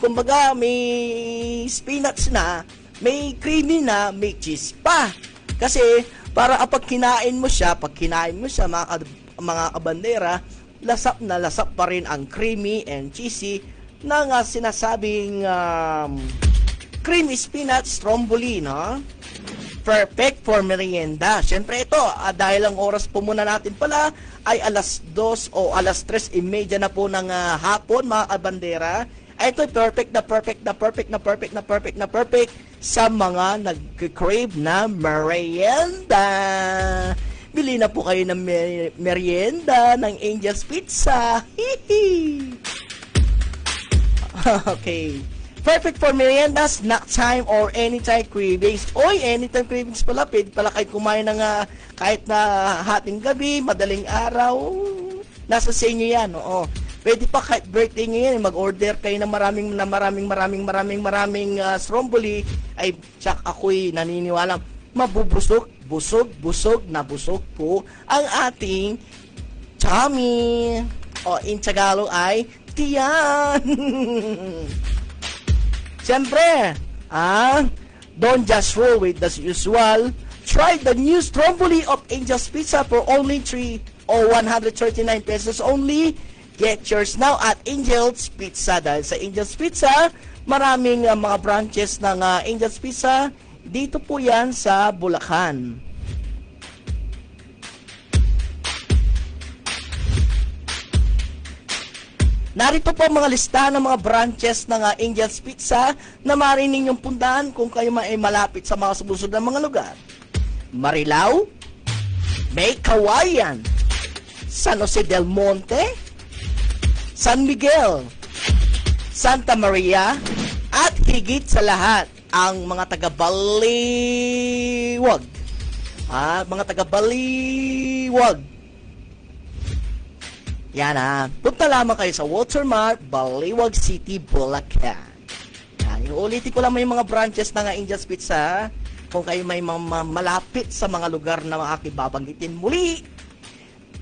Kumbaga may spinach na, may creamy na, may cheese pa. Kasi, para pag kinain mo siya, mga kabandera, lasap na lasap pa rin ang creamy and cheesy ng sinasabing creamy spinach stromboli, no? Perfect for merienda. Siyempre ito, dahil ang oras po muna natin pala ay alas 2 o alas 3:30 na po ng hapon, mga kabandera. Ay ito, perfect sa mga nag-crave na merienda. Bili na po kayo ng merienda ng Angel's Pizza. Hihi! Okay. Perfect for merienda, snack time, or anytime cravings. Oy, anytime cravings pala. Pwede pala kayo kumain ng kahit na hating gabi, madaling araw. Nasa sa inyo yan, oo. Pwede pa kahit birthday nyo yan, mag-order kayo ng maraming stromboli. Ay, tsak ako'y naniniwala, busog po ang ating tummy. O, in Tagalog ay tiyan. Siyempre, don't just roll with the usual. Try the new stromboli of Angel's Pizza for only 3 or 139 pesos only. Get yours now at Angel's Pizza. Dahil sa Angel's Pizza, maraming mga branches ng Angel's Pizza. Dito po yan sa Bulacan. Narito po mga listahan ng mga branches ng Angel's Pizza na maaari ninyong puntahan kung kayo ay malapit sa mga sumusunod na mga lugar. Marilao, May Kawayan, San Jose del Monte, San Miguel, Santa Maria, at higit sa lahat, ang mga taga-Baliwag. Mga taga-Baliwag. Yan punta lamang kayo sa Watermark, Baliwag City, Bulacan. Yan, iulitin ko lang yung mga branches ng Angel's Pizza. Kung kayo may malapit sa mga lugar na makakibabanggitin muli.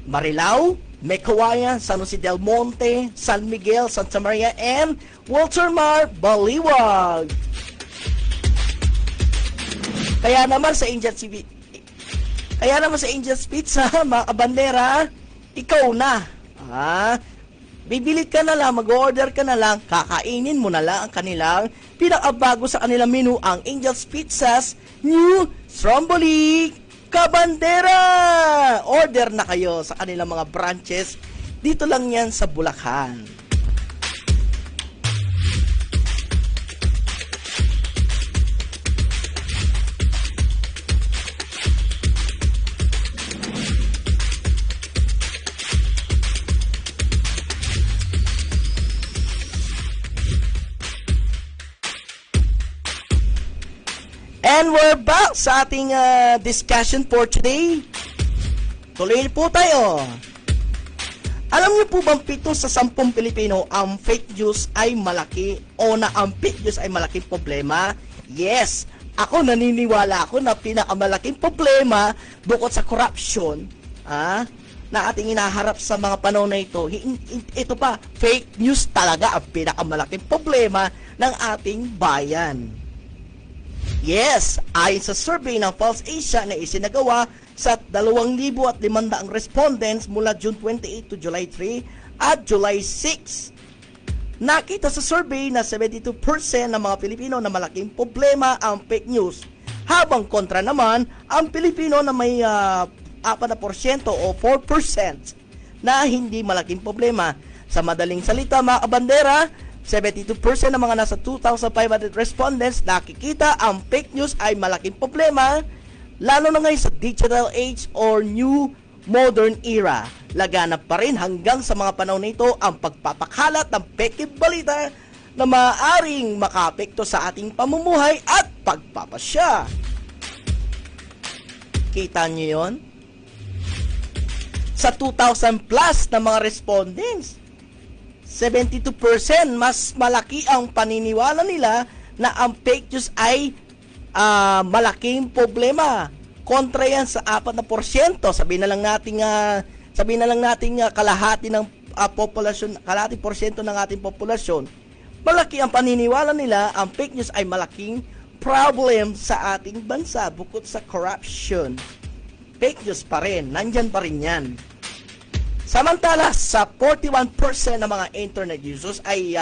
Marilao, May Kawayan, San Jose del Monte, San Miguel, Santa Maria, and Watermark, Baliwag. Kaya naman sa Angel's Pizza, mga kabandera, ikaw na. Bibili ka na lang, mag-order ka na lang, kakainin mo na lang ang kanilang pinakabago sa kanilang menu, ang Angel's Pizza's New Stromboli Kabandera. Order na kayo sa kanilang mga branches. Dito lang yan sa Bulacan. And we're back sa ating discussion for today. Tuloy po tayo. Alam niyo po bang 7 sa 10 Pilipino ang fake news ay malaki o na ang fake news ay malaking problema? Yes, ako naniniwala ako na pinakamalaking problema bukod sa corruption na ating inaharap sa mga panahon na ito. Ito pa, fake news talaga ang pinakamalaking problema ng ating bayan. Yes, ayon sa survey ng Pulse Asia na isinagawa sa 2,500 respondents mula June 28 to July 3 at July 6. Nakita sa survey na 72% ng mga Pilipino na malaking problema ang fake news, habang kontra naman ang Pilipino na may 4% o 4% na hindi malaking problema. Sa madaling salita, mga kabandera, 72% ng mga nasa 2,500 respondents nakikita ang fake news ay malaking problema, lalo na ngayon sa digital age or new modern era. Laganap pa rin hanggang sa mga panahon nito ang pagpapakalat ng fake balita na maaaring makaapekto sa ating pamumuhay at pagpapasya. Kita nyo yun? Sa 2,000 plus na mga respondents, 72% mas malaki ang paniniwala nila na ang fake news ay malaking problema. Kontra yan sa 4%. Sabihin na lang natin kalahati ng populasyon, kalahati porsyento ng ating populasyon. Malaki ang paniniwala nila ang fake news ay malaking problem sa ating bansa bukod sa corruption, fake news pa rin. Nandyan pa rin yan. Samantala, sa 41% ng mga internet users ay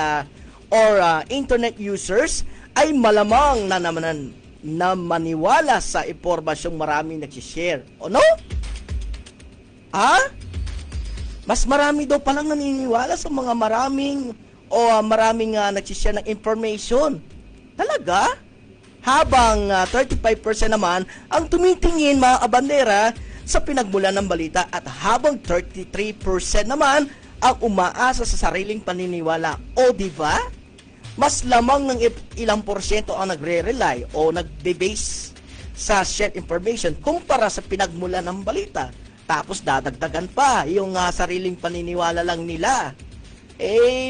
internet users ay malamang na maniwala sa impormasyong maraming nagsishare. O no? Mas marami daw palang naniniwala sa mga maraming nagsishare ng information. Talaga? Habang 35% naman ang tumitingin, mga kabandera, sa pinagmulan ng balita, at habang 33% naman ang umaasa sa sariling paniniwala. O diba? Mas lamang ng ilang porsyento ang nagre-rely o nagbe-base sa shared information kumpara sa pinagmulan ng balita. Tapos dadagdagan pa yung sariling paniniwala lang nila.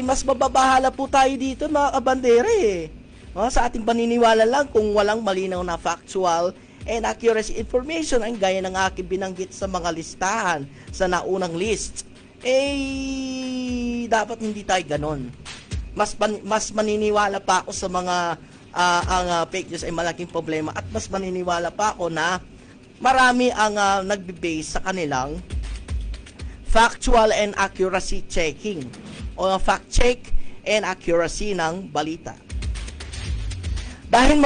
Mas mababahala po tayo dito, mga kabandera sa ating paniniwala lang kung walang malinaw na factual and accuracy information, ang gaya ng aking binanggit sa mga listahan sa naunang list. Dapat hindi tayo ganon. Mas maniniwala pa ako sa mga ang fake news ay malaking problema, at mas maniniwala pa ako na marami ang nagbe-base sa kanilang factual and accuracy checking o fact check and accuracy ng balita. Dahil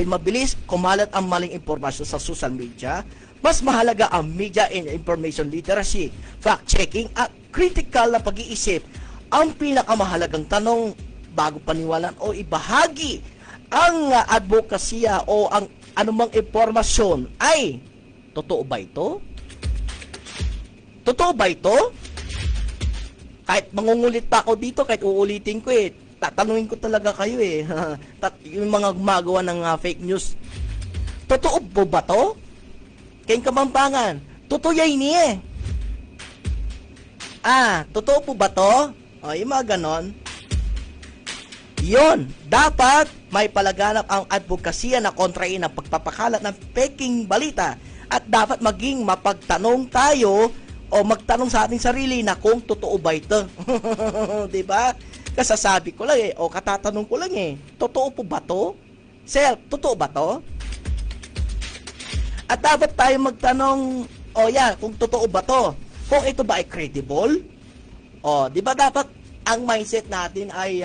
mabilis kumalat ang maling impormasyon sa social media, mas mahalaga ang media and information literacy, fact-checking at critical na pag-iisip. Ang pinakamahalagang tanong bago paniwalaan o ibahagi ang advokasya o ang anumang impormasyon ay, totoo ba ito? Totoo ba ito? Kahit mangungulit pa ako dito, kahit uulitin ko tatanungin ko talaga kayo yung mga gumagawa ng fake news. Totoo po ba to? Kayong Kapampangan, totoo yan totoo po ba to? Yung mga ganon. Yon, dapat may palaganap ang advokasya na kontrain ang pagpapakalat ng peking balita, at dapat maging mapagtanong tayo o magtanong sa ating sarili na kung totoo ba ito. Diba? Kasasabi ko lang o katatanong ko lang totoo po ba to? Sir, totoo ba to? At dapat tayo magtanong, kung totoo ba to? Kung ito ba ay credible? Di ba dapat ang mindset natin ay